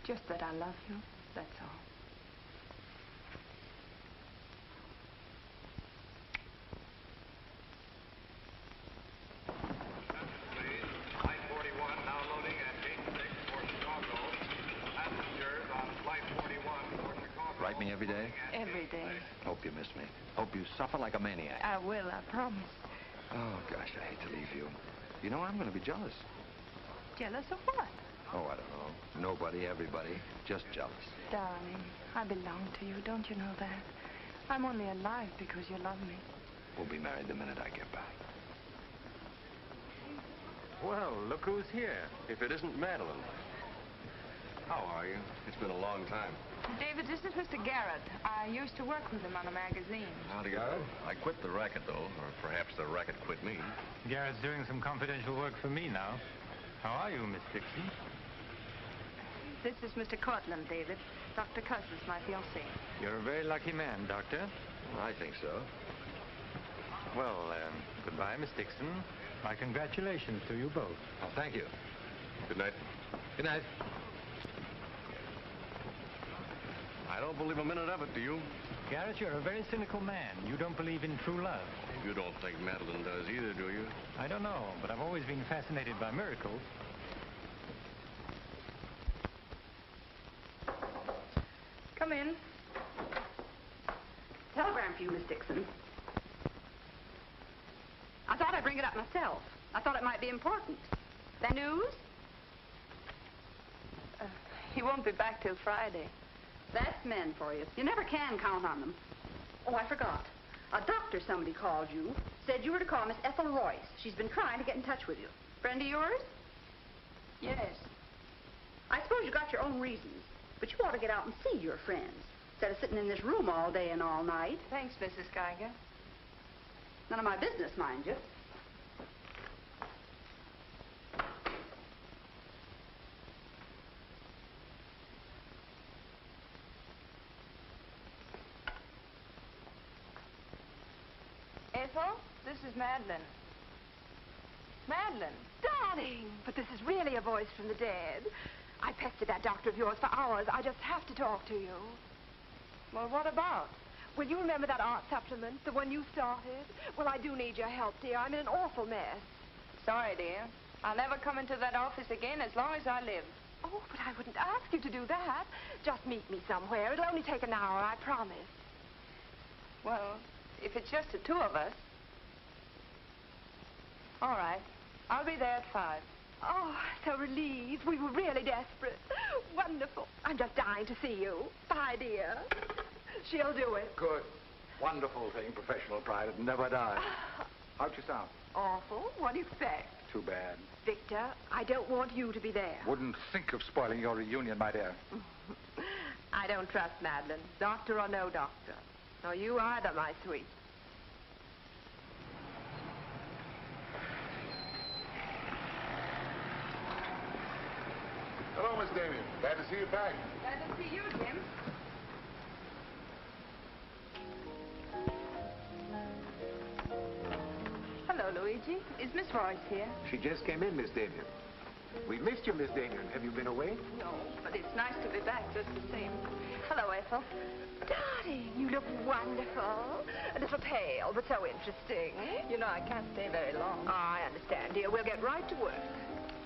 Just that I love you, that's all. Write me every day? Every day. Hope you miss me. Hope you suffer like a maniac. I will, I promise. Oh, gosh, I hate to leave you. You know, I'm going to be jealous. Jealous of what? Oh, I don't know. Nobody, everybody. Just jealous. Darling, I belong to you, don't you know that? I'm only alive because you love me. We'll be married the minute I get back. Well, look who's here. If it isn't Madeleine. How are you? It's been a long time. David, this is Mr. Garrett. I used to work with him on a magazine. Howdy, Garrett. I quit the racket, though. Or perhaps the racket quit me. Garrett's doing some confidential work for me now. How are you, Miss Dixon? This is Mr. Cortland, David. Dr. Cuss is my fiancé. You're a very lucky man, Doctor. I think so. Well, goodbye, Miss Dixon. My congratulations to you both. Oh, thank you. Good night. Good night. I don't believe a minute of it, do you? Garrett, you're a very cynical man. You don't believe in true love. You don't think Madeleine does either, do you? I don't know, but I've always been fascinated by miracles. Come in. Telegram for you, Miss Dixon. I thought I'd bring it up myself. I thought it might be important. The news? He won't be back till Friday. That's men for you. You never can count on them. Oh, I forgot. A doctor somebody called you, said you were to call Miss Ethel Royce. She's been trying to get in touch with you. Friend of yours? Yes. I suppose you got your own reasons, but you ought to get out and see your friends, instead of sitting in this room all day and all night. Thanks, Mrs. Geiger. None of my business, mind you. Ethel, this is Madeleine. Madeleine. Darling, but this is really a voice from the dead. I pestered that doctor of yours for hours. I just have to talk to you. Well, what about? Will you remember that art supplement, the one you started? Well, I do need your help, dear. I'm in an awful mess. Sorry, dear. I'll never come into that office again as long as I live. Oh, but I wouldn't ask you to do that. Just meet me somewhere. It'll only take an hour, I promise. Well, if it's just the two of us. All right. I'll be there at 5. Oh, so relieved. We were really desperate. Wonderful. I'm just dying to see you. Bye, dear. She'll do it. Good. Wonderful thing, professional pride. It never dies. How'd you sound? Awful. What do you expect? Too bad. Victor, I don't want you to be there. Wouldn't think of spoiling your reunion, my dear. I don't trust Madeleine, doctor or no doctor. Nor you either, my sweet. Hello, Miss Damien. Glad to see you back. Glad to see you, Jim. Hello, Luigi. Is Miss Royce here? She just came in, Miss Damien. We missed you, Miss Damien. Have you been away? No, but it's nice to be back just the same. Hello, Ethel. Darling, you look wonderful. A little pale, but so interesting. You know, I can't stay very long. Oh, I understand, dear. We'll get right to work.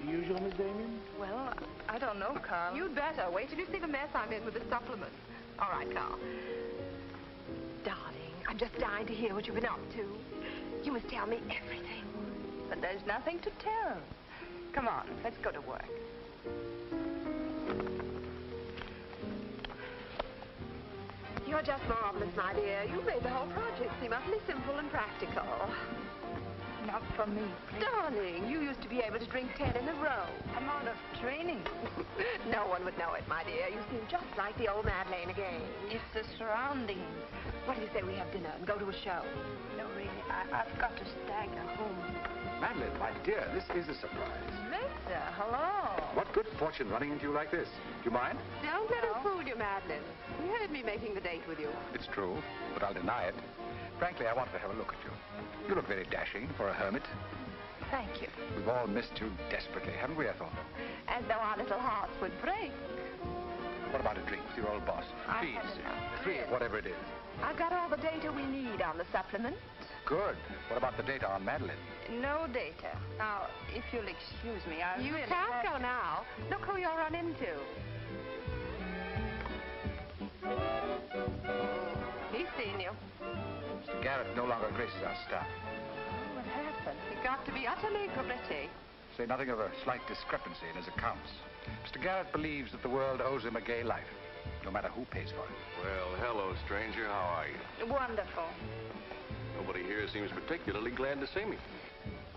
The usual, Miss Damien? Well, I don't know, Carl. You'd better. Wait till you see the mess I'm in with the supplement. All right, Carl. Darling, I'm just dying to hear what you've been up to. You must tell me everything. But there's nothing to tell. Come on, let's go to work. You're just marvelous, my dear. You've made the whole project seem utterly simple and practical. Not for me, please. Darling, you used to be able to drink 10 in a row. I'm out of training. No one would know it, my dear. You seem just like the old Madeleine again. It's the surroundings. What do you say we have dinner and go to a show? No, really, I've got to stagger home. Madeleine, my dear, this is a surprise. Victor, hello. What good fortune running into you like this? Do you mind? Don't let us fool you, Madeleine. You heard me making the date with you. It's true, but I'll deny it. Frankly, I wanted to have a look at you. You look very dashing for a hermit. Thank you. We've all missed you desperately, haven't we, Ethel? As though our little hearts would break. What about a drink with your old boss? I had enough. Three, whatever it is. I've got all the data we need on the supplement. Good. What about the data on Madeleine? No data. Now, if you'll excuse me, I You really can't had... go now. Look who you'll run into. He's seen you. Mr. Garrett no longer graces our staff. What happened? He got to be utterly gritty. Say nothing of a slight discrepancy in his accounts. Mr. Garrett believes that the world owes him a gay life, no matter who pays for it. Well, hello, stranger. How are you? Wonderful. Nobody here seems particularly glad to see me.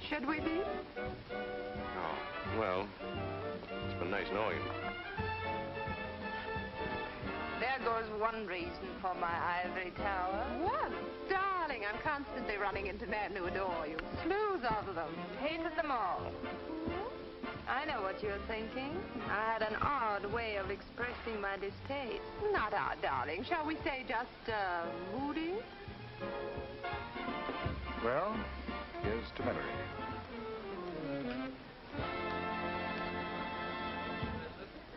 Should we be? Oh, well, it's been nice knowing you. There goes one reason for my ivory tower. What? Darling, I'm constantly running into men who adore you. Slews of them. Hated them all. I know what you're thinking. I had an odd way of expressing my distaste. Not odd, darling. Shall we say just, moody? Well, here's to memory.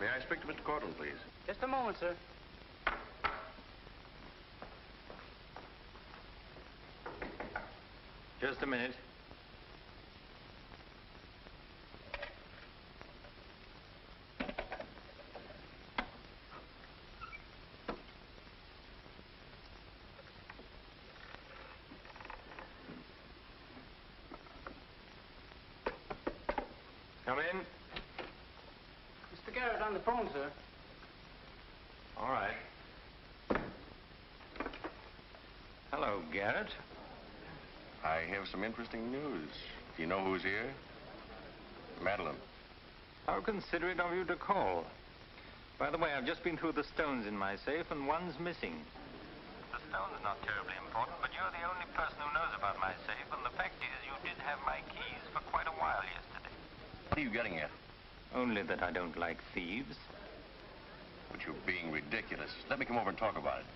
May I speak to Mr. Cortland, please? Just a moment, sir. Just a minute. Come in. Mr. Garrett on the phone, sir. All right. Hello, Garrett. I have some interesting news. Do you know who's here? Madeleine. How considerate of you to call. By the way, I've just been through the stones in my safe, and one's missing. The stone's not terribly important, but you're the only person who knows about my safe, and the fact is you did have my keys for quite a while yesterday. What are you getting at? Only that I don't like thieves. But you're being ridiculous. Let me come over and talk about it.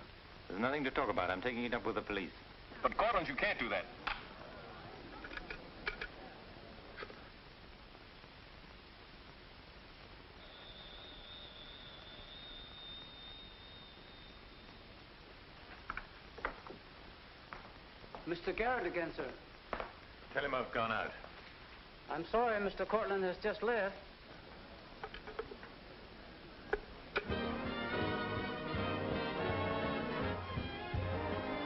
There's nothing to talk about. I'm taking it up with the police. But, Cortland, you can't do that. Mr. Garrett again, sir. Tell him I've gone out. I'm sorry, Mr. Cortland has just left.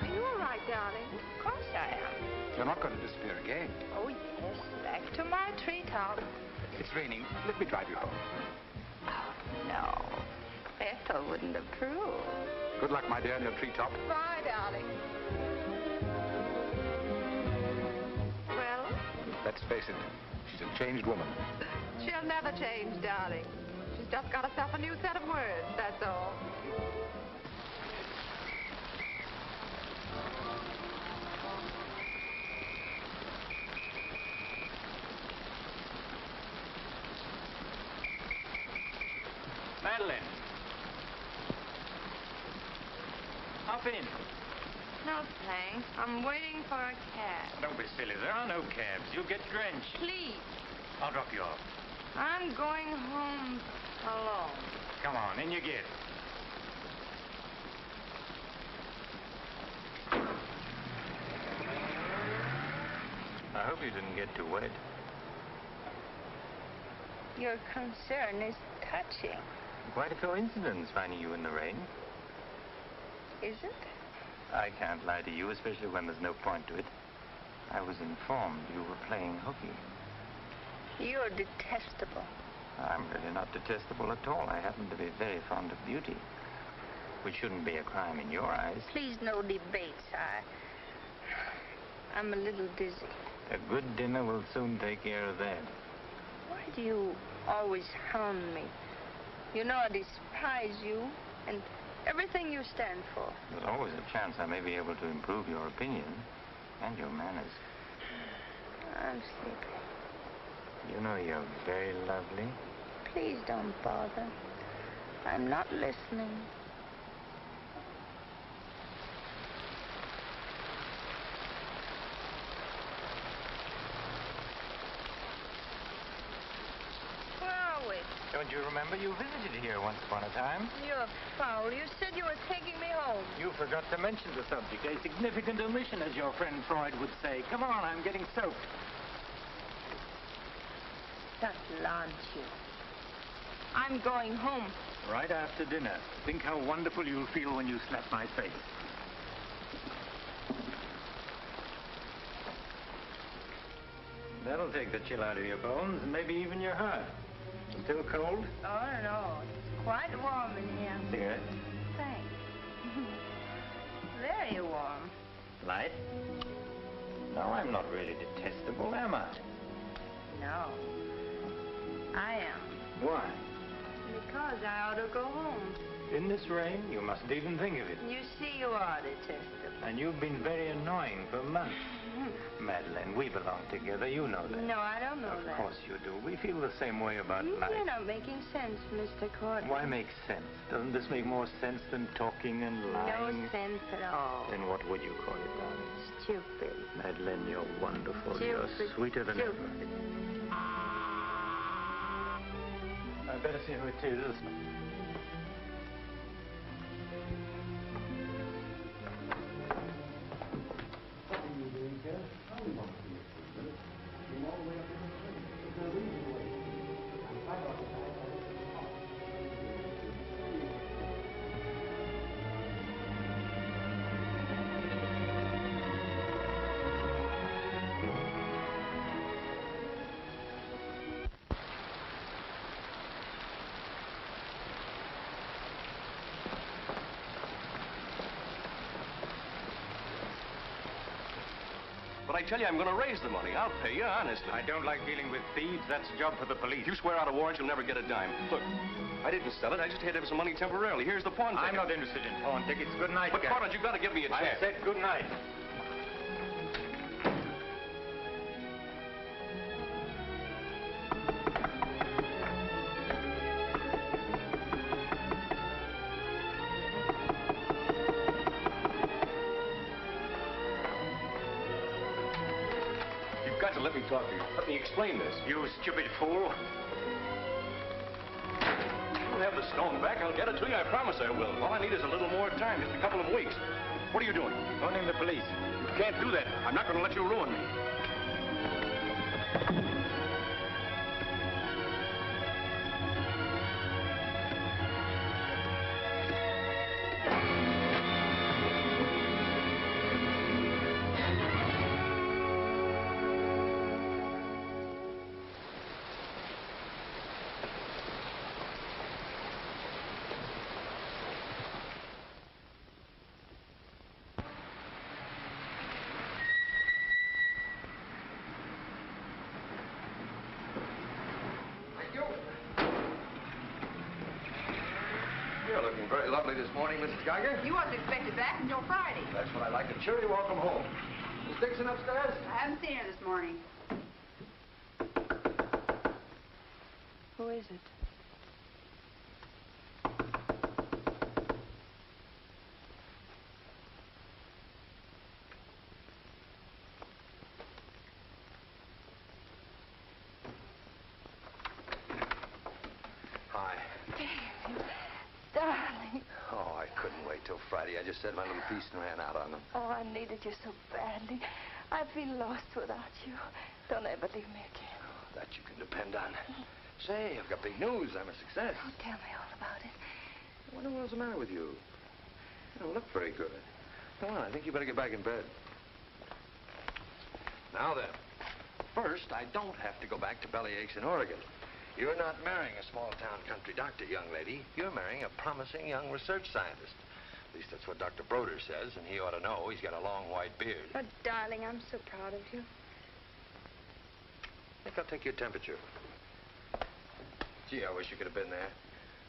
Are you all right, darling? Of course I am. You're not going to disappear again. Oh, yes. Back to my treetop. It's raining. Let me drive you home. Oh, no. Ethel wouldn't approve. Good luck, my dear, in your treetop. Bye, darling. Well? Let's face it, she's a changed woman. She'll never change, darling. She's just got herself a new set of words, that's all. Madeleine. Hop in. No, thanks. I'm waiting for a cab. Don't be silly. There are no cabs. You'll get drenched. Please. I'll drop you off. I'm going home alone. Come on, in you get. I hope you didn't get too wet. Your concern is touching. Quite a coincidence finding you in the rain. Is it? I can't lie to you, especially when there's no point to it. I was informed you were playing hooky. You're detestable. I'm really not detestable at all. I happen to be very fond of beauty, which shouldn't be a crime in your eyes. Please, no debates. I'm a little dizzy. A good dinner will soon take care of that. Why do you always hound me? You know I despise you and everything you stand for. There's always a chance I may be able to improve your opinion and your manners. I'm sleepy. You know you're very lovely. Please don't bother. I'm not listening. Where are we? Don't you remember you visited here once upon a time? You're foul. You said you were taking me home. You forgot to mention the subject. A significant omission, as your friend Freud would say. Come on, I'm getting soaked. Just launch you. I'm going home. Right after dinner. Think how wonderful you'll feel when you slap my face. That'll take the chill out of your bones and maybe even your heart. Still cold? Oh, no. It's quite warm in here. Cigarette? Thanks. Very warm. Light? No, I'm not really detestable, am I? No. I am. Why? Because I ought to go home. In this rain, you mustn't even think of it. You see, you are detestable. And you've been very annoying for months. Madeleine, we belong together. You know that. No, I don't know that. Of course you do. We feel the same way about life. You're not making sense, Mr. Courtney. Why make sense? Doesn't this make more sense than talking and lying? No sense at all. Then what would you call it, darling? Stupid. Madeleine, you're wonderful. Stupid. You're sweeter than ever. Stupid. I'd better see who it is. But I tell you, I'm going to raise the money. I'll pay you, honestly. I don't like dealing with thieves. That's a job for the police. If you swear out a warrant, you'll never get a dime. Look, I didn't sell it. I just had to have some money temporarily. Here's the pawn ticket. I'm not interested in pawn tickets. Good night, But, guy. Carter, you've got to give me a chance. I said good night. You've got to let me talk to you. Let me explain this. You stupid fool. I'll have the stone back. I'll get it to you. I promise I will. All I need is a little more time, just a couple of weeks. What are you doing? Phoning the police. You can't do that. I'm not going to let you ruin me. You're looking very lovely this morning, Mrs. Geiger. You wasn't expected back until Friday. That's what I like. A cheery welcome home. Miss Dixon upstairs? I haven't seen her this morning. Who is it? Hi. Darling. Oh, I couldn't wait till Friday. I just said my little piece and ran out on them. Oh, I needed you so badly. I feel lost without you. Don't ever leave me again. That you can depend on. Say, I've got big news. I'm a success. Oh, tell me all about it. I wonder what's the matter with you. You don't look very good. Come on, I think you better get back in bed. Now then, first, I don't have to go back to Bellyaches in Oregon. You're not marrying a small-town country doctor, young lady. You're marrying a promising young research scientist. At least that's what Dr. Broder says, and he ought to know. He's got a long white beard. Oh, darling, I'm so proud of you. I think I'll take your temperature. Gee, I wish you could have been there.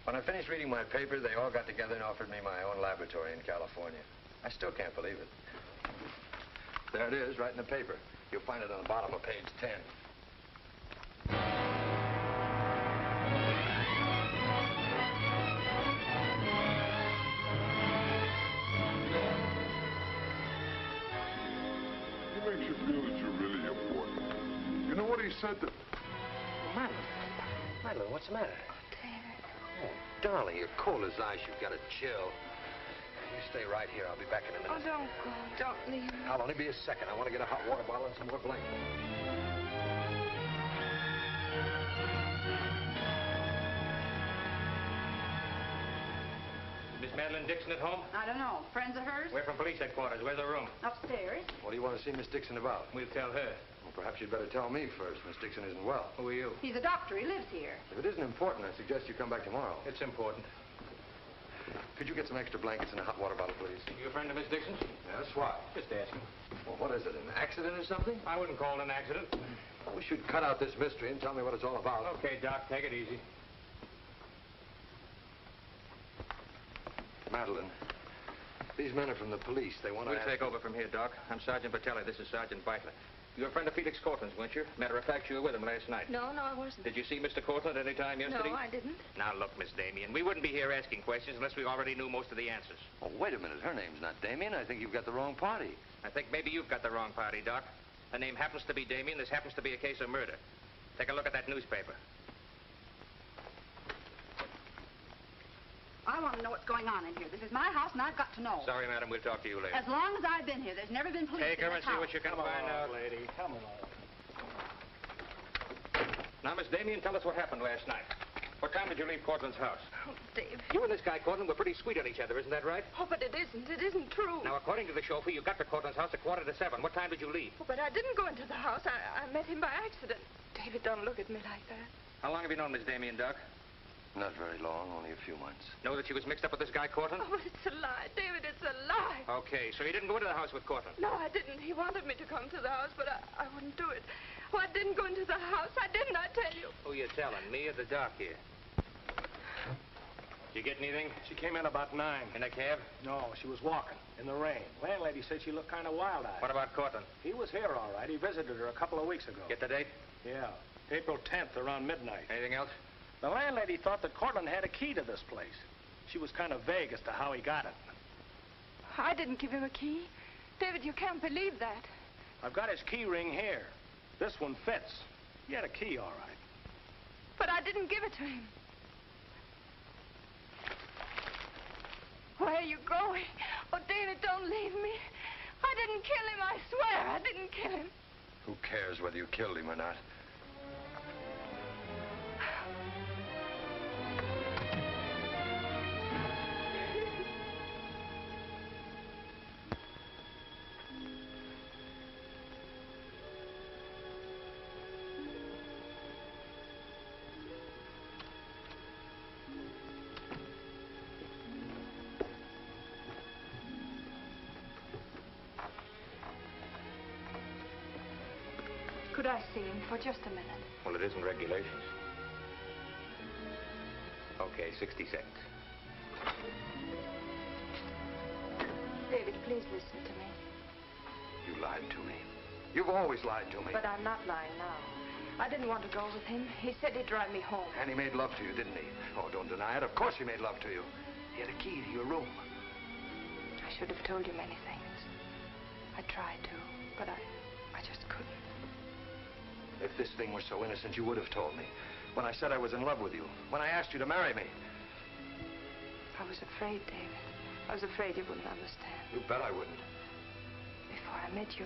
When I finished reading my paper, they all got together and offered me my own laboratory in California. I still can't believe it. There it is, right in the paper. You'll find it on the bottom of page 10. He makes you feel that you're really important. You know what he said to... Madeleine, what's the matter? David. Oh, darling, you're cold as ice. You've got a chill. You stay right here. I'll be back in a minute. Oh, don't go. Don't leave me. I'll only be a second. I want to get a hot water bottle and some more blankets. Miss Madeleine Dixon at home? I don't know. Friends of hers? We're from police headquarters. Where's the room? Upstairs. What do you want to see Miss Dixon about? We'll tell her. Well, perhaps you'd better tell me first. Miss Dixon isn't well. Who are you? He's a doctor. He lives here. If it isn't important, I suggest you come back tomorrow. It's important. Could you get some extra blankets and a hot water bottle, please? You a friend of Miss Dixon's? Yes, why? Just asking. Well, what is it, an accident or something? I wouldn't call it an accident. We should cut out this mystery and tell me what it's all about. Okay, Doc, take it easy. Madeleine, these men are from the police. They want to... We'll take over from here, Doc. I'm Sergeant Patelli. This is Sergeant Beitler. You're a friend of Felix Cortland's, weren't you? Matter of fact, you were with him last night. No, I wasn't. Did you see Mr. Cortland any time yesterday? No, I didn't. Now, look, Miss Damien, we wouldn't be here asking questions unless we already knew most of the answers. Oh, wait a minute. Her name's not Damien. I think you've got the wrong party. I think maybe you've got the wrong party, Doc. Her name happens to be Damien. This happens to be a case of murder. Take a look at that newspaper. I want to know what's going on in here. This is my house, and I've got to know. Sorry, madam. We'll talk to you later. As long as I've been here, there's never been police Take in her this and see house. what you can find out. lady. Come along. Now, Miss Damien, tell us what happened last night. What time did you leave Cortland's house? Oh, Dave. You and this guy, Cortland, were pretty sweet on each other, isn't that right? Oh, but it isn't. It isn't true. Now, according to the chauffeur, you got to Cortland's house at 6:45. What time did you leave? Oh, but I didn't go into the house. I met him by accident. David, don't look at me like that. How long have you known Miss Damien, Doc? Not very long, only a few months. Know that she was mixed up with this guy, Cortland? Oh, but it's a lie. David, it's a lie. Okay, so you didn't go into the house with Cortland? No, I didn't. He wanted me to come to the house, but I wouldn't do it. Oh, I didn't go into the house. I didn't, I tell you. Who you telling, me or the doc here? Did you get anything? She came in about 9. In a cab? No, she was walking in the rain. Landlady said she looked kind of wild-eyed. What about Cortland? He was here, all right. He visited her a couple of weeks ago. Get the date? Yeah, April 10th, around midnight. Anything else? The landlady thought that Cortland had a key to this place. She was kind of vague as to how he got it. I didn't give him a key. David, you can't believe that. I've got his key ring here. This one fits. He had a key, all right. But I didn't give it to him. Where are you going? Oh, David, don't leave me. I didn't kill him, I swear. I didn't kill him. Who cares whether you killed him or not? Could I see him for just a minute? Well, it isn't regulations. Okay, 60 seconds. David, please listen to me. You lied to me. You've always lied to me. But I'm not lying now. I didn't want to go with him. He said he'd drive me home. And he made love to you, didn't he? Oh, don't deny it. Of course he made love to you. He had a key to your room. I should have told you many things. I tried to, but I just couldn't. If this thing were so innocent, you would have told me. When I said I was in love with you. When I asked you to marry me. I was afraid, David. I was afraid you wouldn't understand. You bet I wouldn't. Before I met you,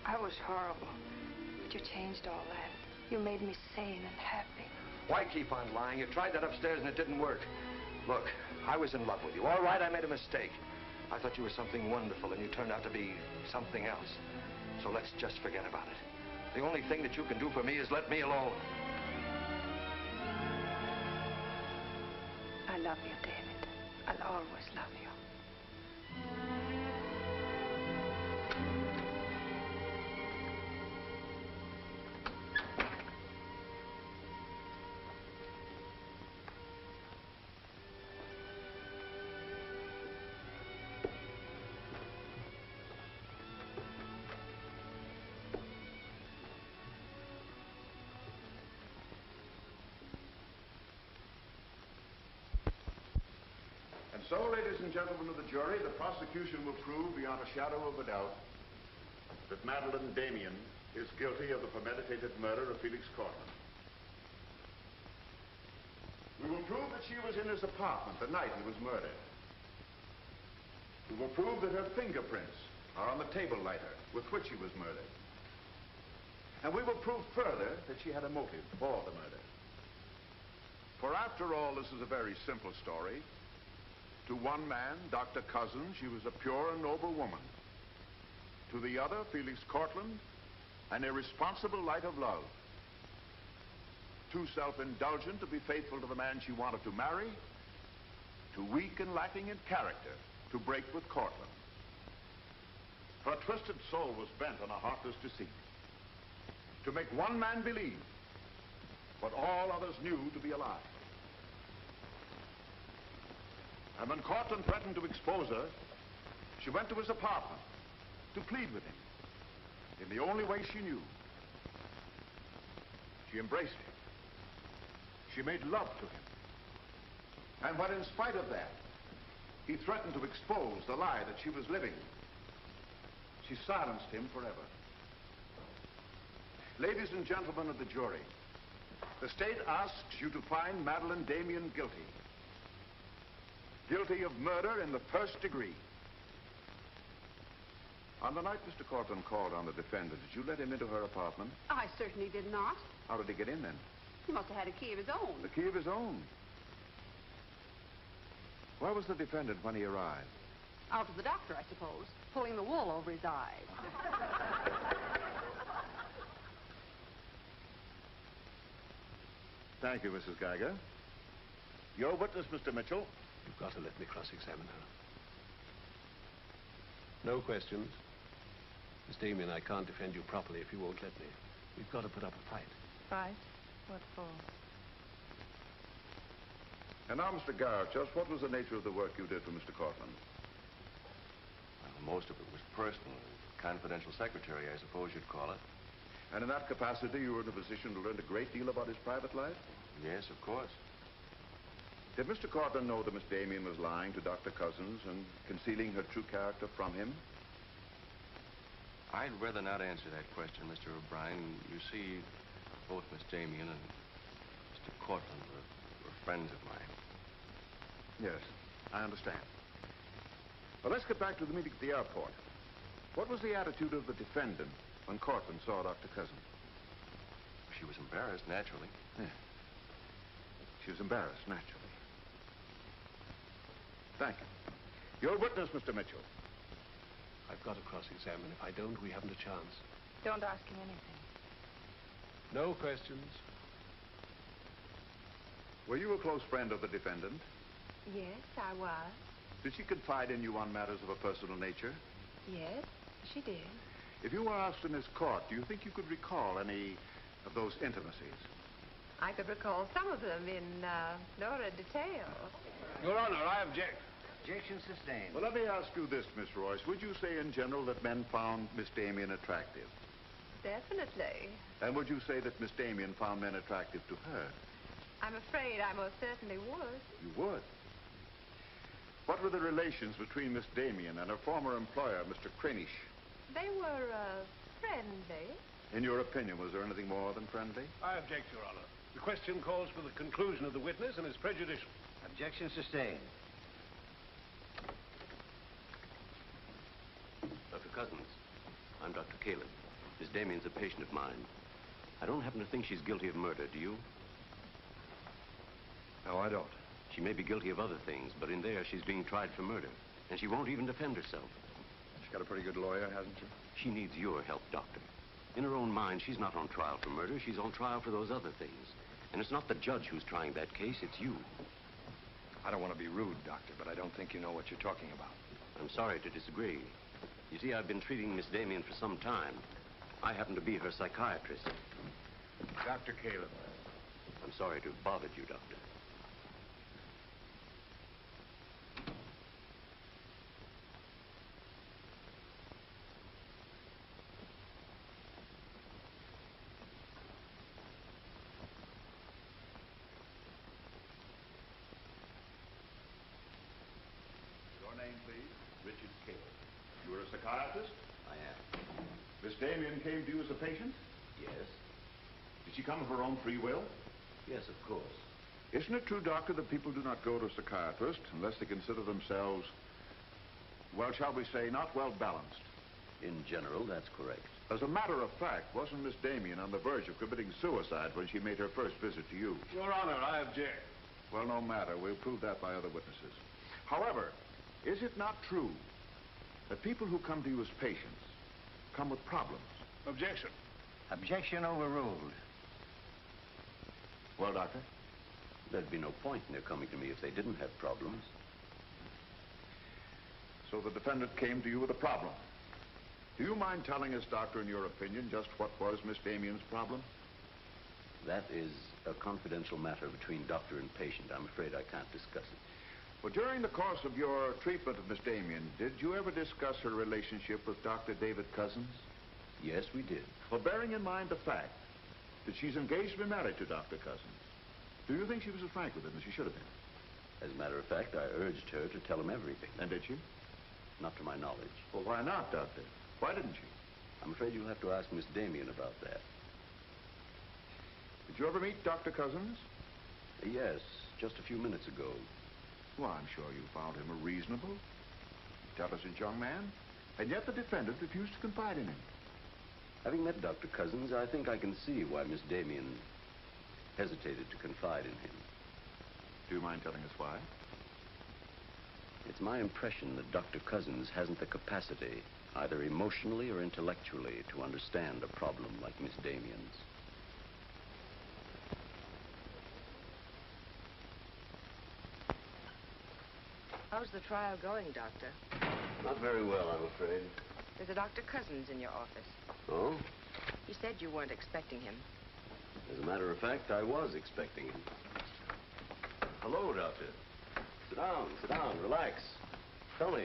I was horrible. But you changed all that. You made me sane and happy. Why keep on lying? You tried that upstairs and it didn't work. Look, I was in love with you. All right, I made a mistake. I thought you were something wonderful, and you turned out to be something else. So let's just forget about it. The only thing that you can do for me is let me alone. I love you, David. I'll always love you. So, ladies and gentlemen of the jury, the prosecution will prove beyond a shadow of a doubt that Madeleine Damien is guilty of the premeditated murder of Felix Cortland. We will prove that she was in his apartment the night he was murdered. We will prove that her fingerprints are on the table lighter with which he was murdered. And we will prove further that she had a motive for the murder. For after all, this is a very simple story. To one man, Dr. Cousins, she was a pure and noble woman. To the other, Felix Cortland, an irresponsible light of love. Too self-indulgent to be faithful to the man she wanted to marry. Too weak and lacking in character to break with Cortland. Her twisted soul was bent on a heartless deceit. To make one man believe what all others knew to be a lie. And when Cortland threatened to expose her, she went to his apartment to plead with him in the only way she knew. She embraced him. She made love to him. And when, in spite of that, he threatened to expose the lie that she was living, she silenced him forever. Ladies and gentlemen of the jury, the state asks you to find Madeleine Damien guilty. Guilty of murder in the first degree. On the night Mr. Cortland called on the defendant, did you let him into her apartment? I certainly did not. How did he get in then? He must have had a key of his own. The key of his own? Where was the defendant when he arrived? Out with the doctor, I suppose, pulling the wool over his eyes. Thank you, Mrs. Geiger. Your witness, Mr. Mitchell. You've got to let me cross-examine her. No questions. Miss Damien, I can't defend you properly if you won't let me. We've got to put up a fight. Fight? What for? And now, Mr. Garrett, just what was the nature of the work you did for Mr. Cortland? Well, most of it was personal. Confidential secretary, I suppose you'd call it. And in that capacity, you were in a position to learn a great deal about his private life? Yes, of course. Did Mr. Cortland know that Miss Damien was lying to Dr. Cousins and concealing her true character from him? I'd rather not answer that question, Mr. O'Brien. You see, both Miss Damien and Mr. Cortland were friends of mine. Yes, I understand. Well, let's get back to the meeting at the airport. What was the attitude of the defendant when Cortland saw Dr. Cousins? She was embarrassed, naturally. Yeah. She was embarrassed, naturally. Thank you. Your witness, Mr. Mitchell. I've got to cross-examine. If I don't, we haven't a chance. Don't ask him anything. No questions. Were you a close friend of the defendant? Yes, I was. Did she confide in you on matters of a personal nature? Yes, she did. If you were asked in this court, do you think you could recall any of those intimacies? I could recall some of them in lurid detail. Your Honor, I object. Objection sustained. Well, let me ask you this, Miss Royce. Would you say in general that men found Miss Damien attractive? Definitely. And would you say that Miss Damien found men attractive to her? I'm afraid I most certainly would. You would? What were the relations between Miss Damien and her former employer, Mr. Cranish? They were, friendly. In your opinion, was there anything more than friendly? I object, Your Honor. The question calls for the conclusion of the witness and is prejudicial. Objection sustained. Dr. Cousins, I'm Dr. Caleb. Miss Damien's a patient of mine. I don't happen to think she's guilty of murder, do you? No, I don't. She may be guilty of other things, but in there she's being tried for murder. And she won't even defend herself. She's got a pretty good lawyer, hasn't she? She needs your help, Doctor. In her own mind, she's not on trial for murder. She's on trial for those other things. And it's not the judge who's trying that case, it's you. I don't want to be rude, Doctor, but I don't think you know what you're talking about. I'm sorry to disagree. You see, I've been treating Miss Damien for some time. I happen to be her psychiatrist. Dr. Caleb. I'm sorry to have bothered you, Doctor. Your name, please? Richard Caleb. You're a psychiatrist? I am. Miss Damien came to you as a patient? Yes? Did she come of her own free will? Yes, of course. Isn't it true, Doctor, that people do not go to a psychiatrist unless they consider themselves, well, shall we say, not well balanced? In general, that's correct. As a matter of fact, wasn't Miss Damien on the verge of committing suicide when she made her first visit to you? Your Honor, I object. Well, no matter. We'll prove that by other witnesses. However, is it not true that people who come to you as patients come with problems? Objection. Objection overruled. Well, Doctor? There'd be no point in their coming to me if they didn't have problems. So the defendant came to you with a problem. Do you mind telling us, Doctor, in your opinion, just what was Miss Damien's problem? That is a confidential matter between doctor and patient. I'm afraid I can't discuss it. Well, during the course of your treatment of Miss Damien, did you ever discuss her relationship with Dr. David Cousins? Yes, we did. Well, bearing in mind the fact that she's engaged to be married to Dr. Cousins, do you think she was as frank with him as she should have been? As a matter of fact, I urged her to tell him everything. And did she? Not to my knowledge. Well, why not, Doctor? Why didn't she? I'm afraid you'll have to ask Miss Damien about that. Did you ever meet Dr. Cousins? Yes, just a few minutes ago. Well, I'm sure you found him a reasonable, intelligent young man, and yet the defendant refused to confide in him. Having met Dr. Cousins, I think I can see why Miss Damien hesitated to confide in him. Do you mind telling us why? It's my impression that Dr. Cousins hasn't the capacity, either emotionally or intellectually, to understand a problem like Miss Damien's. How's the trial going, Doctor? Not very well, I'm afraid. There's a Dr. Cousins in your office. Oh? He said you weren't expecting him. As a matter of fact, I was expecting him. Hello, Doctor. Sit down, relax. Tell me,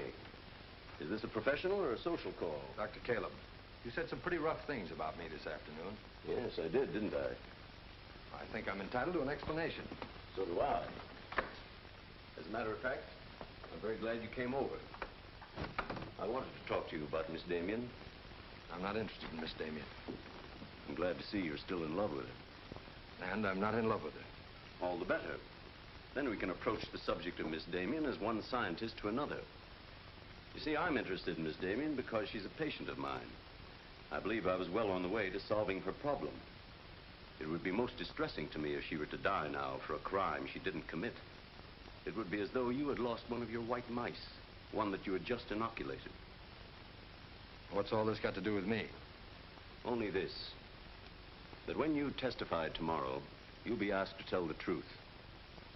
is this a professional or a social call? Dr. Caleb, you said some pretty rough things about me this afternoon. Yes, I did, didn't I? I think I'm entitled to an explanation. So do I. As a matter of fact, I'm very glad you came over. I wanted to talk to you about Miss Damien. I'm not interested in Miss Damien. I'm glad to see you're still in love with her. And I'm not in love with her. All the better. Then we can approach the subject of Miss Damien as one scientist to another. You see, I'm interested in Miss Damien because she's a patient of mine. I believe I was well on the way to solving her problem. It would be most distressing to me if she were to die now for a crime she didn't commit. It would be as though you had lost one of your white mice, one that you had just inoculated. What's all this got to do with me? Only this, that when you testify tomorrow, you'll be asked to tell the truth,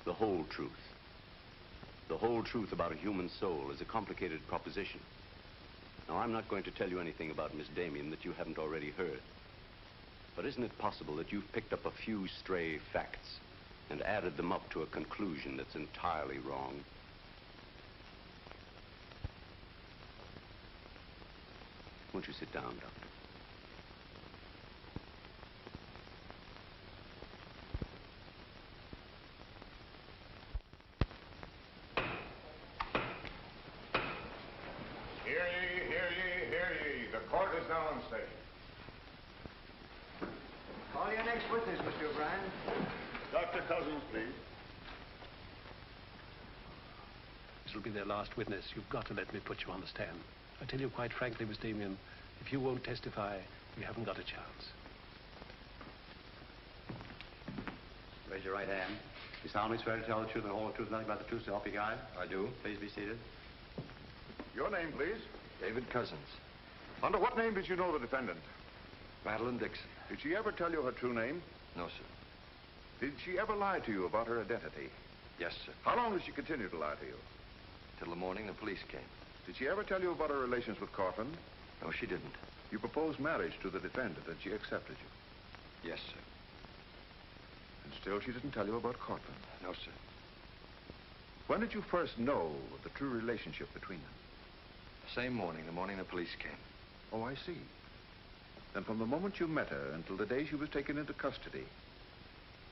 the whole truth. The whole truth about a human soul is a complicated proposition. Now, I'm not going to tell you anything about Miss Damien that you haven't already heard. But isn't it possible that you've picked up a few stray facts and added them up to a conclusion that's entirely wrong? Won't you sit down, Doctor? Hear ye, hear ye, hear ye. The court is now in session. Call your next witness, Mr. O'Brien. Dr. Cousins, please. This will be their last witness. You've got to let me put you on the stand. I tell you quite frankly, Miss Damien, if you won't testify, you haven't got a chance. Raise your right hand. You solemnly swear to tell the truth and the whole truth, nothing but the truth, so help you God? I do. Please be seated. Your name, please. David Cousins. Under what name did you know the defendant? Madeleine Dixon. Did she ever tell you her true name? No, sir. Did she ever lie to you about her identity? Yes, sir. How long did she continue to lie to you? Till the morning the police came. Did she ever tell you about her relations with Cortland? No, she didn't. You proposed marriage to the defendant, and she accepted you. Yes, sir. And still she didn't tell you about Cortland? No, sir. When did you first know of the true relationship between them? Same morning, the morning the police came. Oh, I see. Then from the moment you met her until the day she was taken into custody,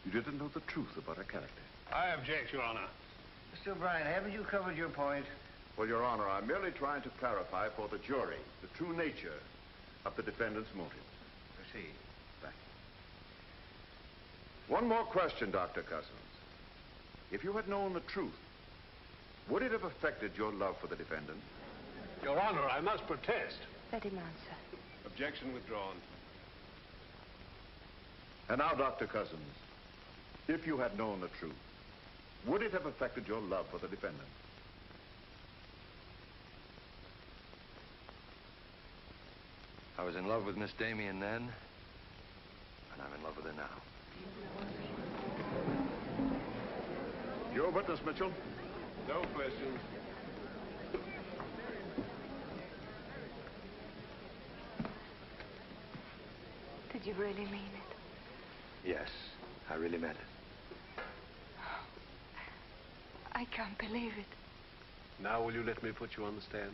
you didn't know the truth about her character. I object, Your Honor. Mr. O'Brien, haven't you covered your point? Well, Your Honor, I'm merely trying to clarify for the jury the true nature of the defendant's motive. Proceed. Thank you. One more question, Dr. Cousins. If you had known the truth, would it have affected your love for the defendant? Your Honor, I must protest. Let him answer. Objection withdrawn. And now, Dr. Cousins, if you had known the truth, would it have affected your love for the defendant? I was in love with Miss Damien then, and I'm in love with her now. Your witness, Mitchell. No questions. Did you really mean it? Yes, I really meant it. I can't believe it. Now will you let me put you on the stand?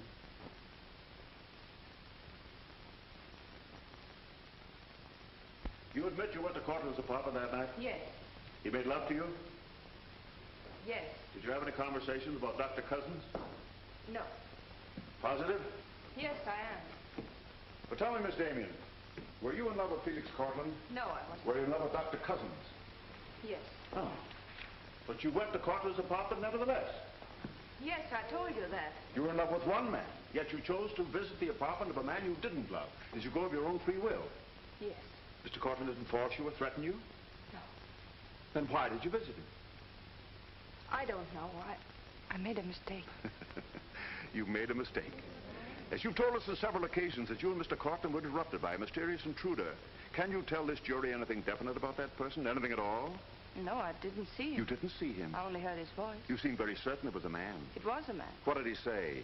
You admit you went to Cortland's apartment that night? Yes. He made love to you? Yes. Did you have any conversations about Dr. Cousins? No. Positive? Yes, I am. But tell me, Miss Damien, were you in love with Felix Cortland? No, I wasn't. Were you in love with Dr. Cousins? Yes. Oh. But you went to Cortland's apartment nevertheless. Yes, I told you that. You were in love with one man, yet you chose to visit the apartment of a man you didn't love. Did you go of your own free will? Yes. Mr. Cortland didn't force you or threaten you? No. Then why did you visit him? I don't know. I made a mistake. You made a mistake. As you've told us on several occasions that you and Mr. Cortland were interrupted by a mysterious intruder. Can you tell this jury anything definite about that person? Anything at all? No, I didn't see him. You didn't see him? I only heard his voice. You seem very certain it was a man. It was a man. What did he say?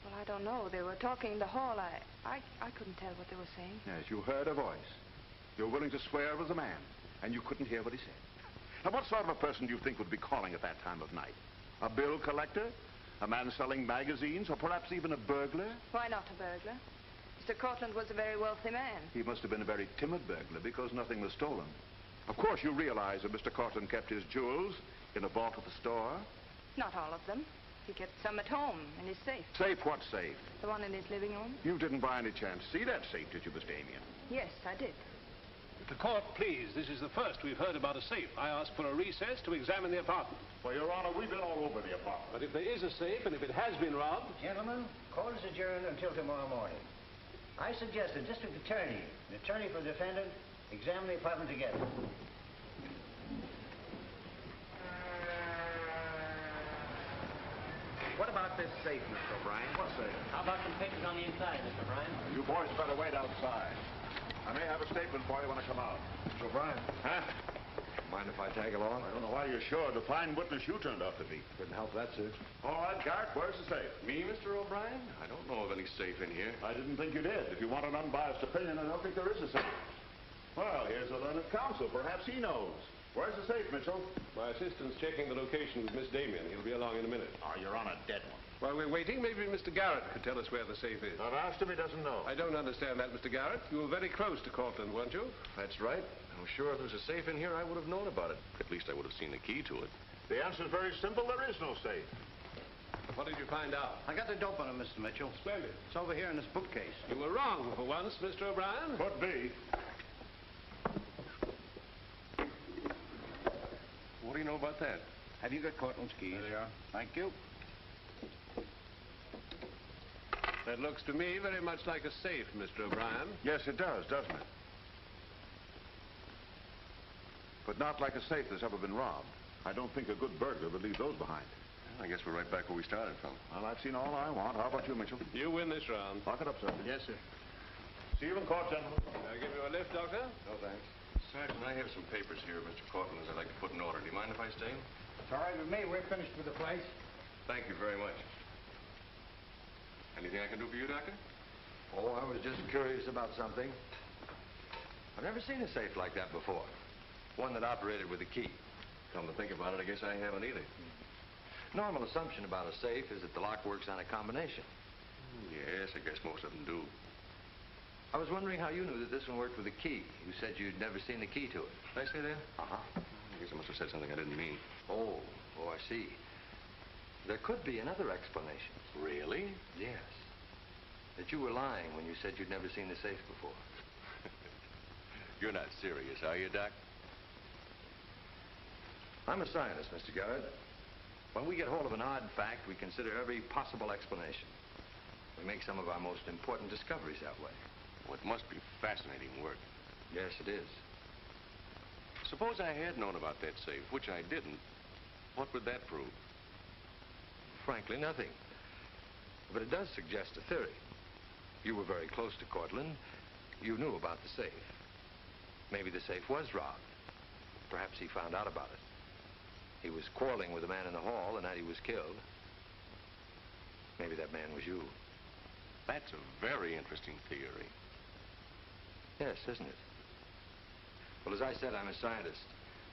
Well, I don't know. They were talking in the hall. I couldn't tell what they were saying. Yes, you heard a voice. You're willing to swear it was a man, and you couldn't hear what he said. Now, what sort of a person do you think would be calling at that time of night? A bill collector? A man selling magazines? Or perhaps even a burglar? Why not a burglar? Mr. Cortland was a very wealthy man. He must have been a very timid burglar because nothing was stolen. Of course, you realize that Mr. Cortland kept his jewels in a vault at the store? Not all of them. He kept some at home in his safe. Safe? What safe? The one in his living room? You didn't by any chance see that safe, did you, Miss Damien? Yes, I did. The court, please. This is the first we've heard about a safe. I ask for a recess to examine the apartment. Well, Your Honor, we've been all over the apartment. But if there is a safe, and if it has been robbed... Gentlemen, court is adjourned until tomorrow morning. I suggest the district attorney, the attorney for the defendant, examine the apartment together. What about this safe, Mr. O'Brien? What safe? How about some pictures on the inside, Mr. O'Brien? You boys better wait outside. I may have a statement for you when I come out. Mr. O'Brien. Huh? Mind if I tag along? I don't know why you're sure. The fine witness you turned out to be. Couldn't help that, sir. All right, Garrett, where's the safe? Me, Mr. O'Brien? I don't know of any safe in here. I didn't think you did. If you want an unbiased opinion, I don't think there is a safe. Well, here's a learned counsel. Perhaps he knows. Where's the safe, Mitchell? My assistant's checking the location with Miss Damien. He'll be along in a minute. Oh, you're on a dead one. While we're waiting, maybe Mr. Garrett could tell us where the safe is. I've asked him, he doesn't know. I don't understand that, Mr. Garrett. You were very close to Cortland, weren't you? That's right. I'm sure if there's a safe in here, I would have known about it. At least I would have seen the key to it. The answer's very simple. There is no safe. What did you find out? I got the dope on him, Mr. Mitchell. Splendid. It's over here in this bookcase. You were wrong for once, Mr. O'Brien. Could be. What do you know about that? Have you got Cortland's keys? There they are. Thank you. That looks to me very much like a safe, Mr. O'Brien. Yes, it does, doesn't it? But not like a safe that's ever been robbed. I don't think a good burglar would leave those behind. I guess we're right back where we started from. Well, I've seen all I want. How about you, Mitchell? You win this round. Lock it up, sir. Yes, sir. See you in court, gentlemen. Can I give you a lift, Doctor? No, thanks. Sergeant, I have some papers here, Mr. Cortland's I'd like to put in order. Do you mind if I stay? It's all right with me. We're finished with the place. Thank you very much. Anything I can do for you, Doctor? Oh, I was just curious about something. I've never seen a safe like that before. One that operated with a key. Come to think about it, I guess I haven't either. Normal assumption about a safe is that the lock works on a combination. Yes, I guess most of them do. I was wondering how you knew that this one worked with a key. You said you'd never seen the key to it. Did I say that? Uh-huh. I guess I must have said something I didn't mean. Oh, I see. There could be another explanation. Really? Yes. That you were lying when you said you'd never seen the safe before. You're not serious, are you, Doc? I'm a scientist, Mr. Garrett. When we get hold of an odd fact, we consider every possible explanation. We make some of our most important discoveries that way. Well, it must be fascinating work. Yes, it is. Suppose I had known about that safe, which I didn't. What would that prove? Frankly, nothing. But it does suggest a theory. You were very close to Cortland. You knew about the safe. Maybe the safe was robbed. Perhaps he found out about it. He was quarreling with a man in the hall the night he was killed. Maybe that man was you. That's a very interesting theory. Yes, isn't it? Well, as I said, I'm a scientist.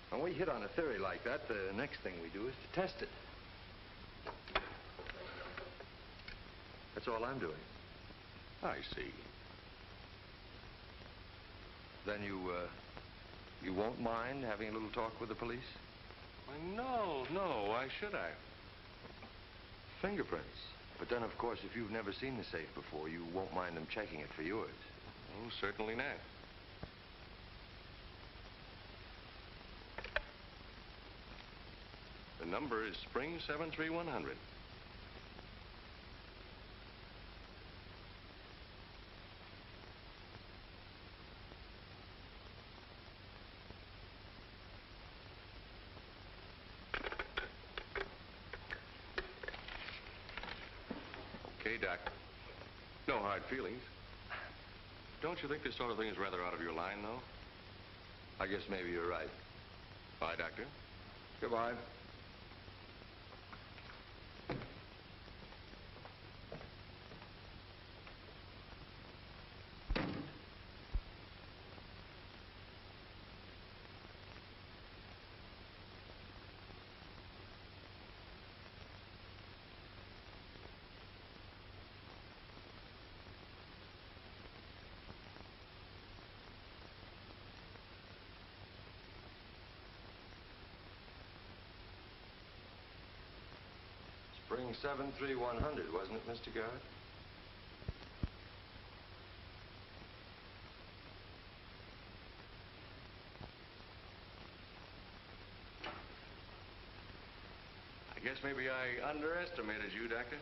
When we hit on a theory like that, the next thing we do is to test it. That's all I'm doing. I see. Then you won't mind having a little talk with the police? Why, no. Why should I? Fingerprints. But then, of course, if you've never seen the safe before, you won't mind them checking it for yours. Oh, certainly not. The number is Spring 73100. Okay, Doc. No hard feelings. Don't you think this sort of thing is rather out of your line, though? I guess maybe you're right. Bye, Doctor. Goodbye. Spring 73100, wasn't it, Mr. Garrett? I guess maybe I underestimated you, Doctor.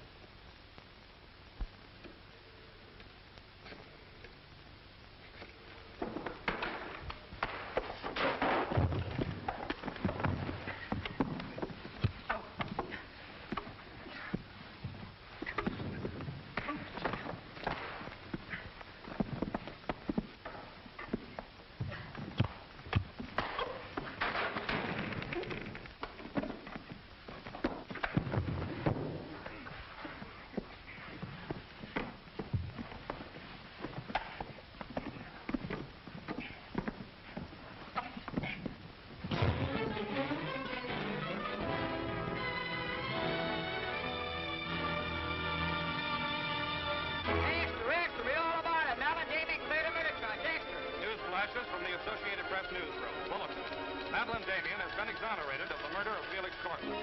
From the Associated Press newsroom. Bulletin. Madeleine Damien has been exonerated of the murder of Felix Cortland.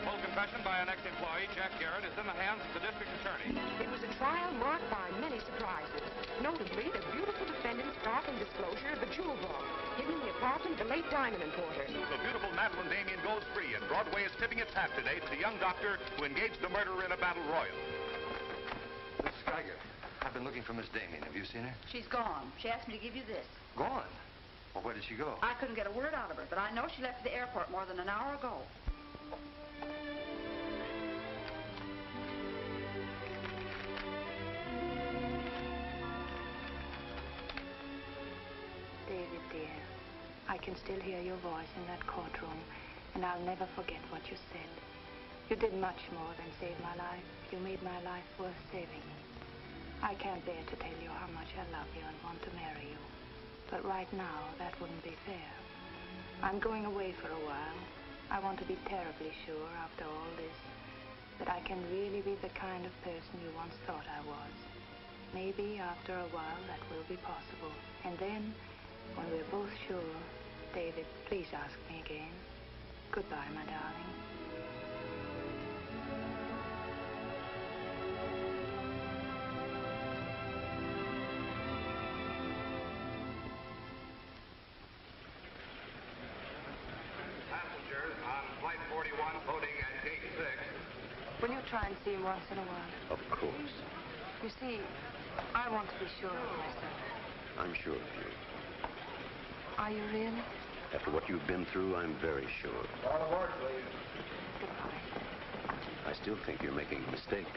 Full confession by an ex-employee, Jack Garrett, is in the hands of the district attorney. It was a trial marked by many surprises. Notably, the beautiful defendant's startling disclosure of the jewel vault hidden in the apartment of the late diamond importer. The beautiful Madeleine Damien goes free, and Broadway is tipping its hat today to the young doctor who engaged the murderer in a battle royal. Miss Geiger, I've been looking for Miss Damien. Have you seen her? She's gone. She asked me to give you this. Gone? Well, where did she go? I couldn't get a word out of her, but I know she left the airport more than an hour ago. I can still hear your voice in that courtroom, and I'll never forget what you said. You did much more than save my life. You made my life worth saving. I can't bear to tell you how much I love you and want to marry you. But right now, that wouldn't be fair. I'm going away for a while. I want to be terribly sure, after all this, that I can really be the kind of person you once thought I was. Maybe after a while that will be possible. And then, when we're both sure, David, please ask me again. Goodbye, my darling. Passengers on Flight 41 boarding at Gate 6. Will you try and see him once in a while? Of course. You see, I want to be sure of myself. I'm sure of you. Are you really? After what you've been through, I'm very sure. All aboard, please. Goodbye. I still think you're making a mistake.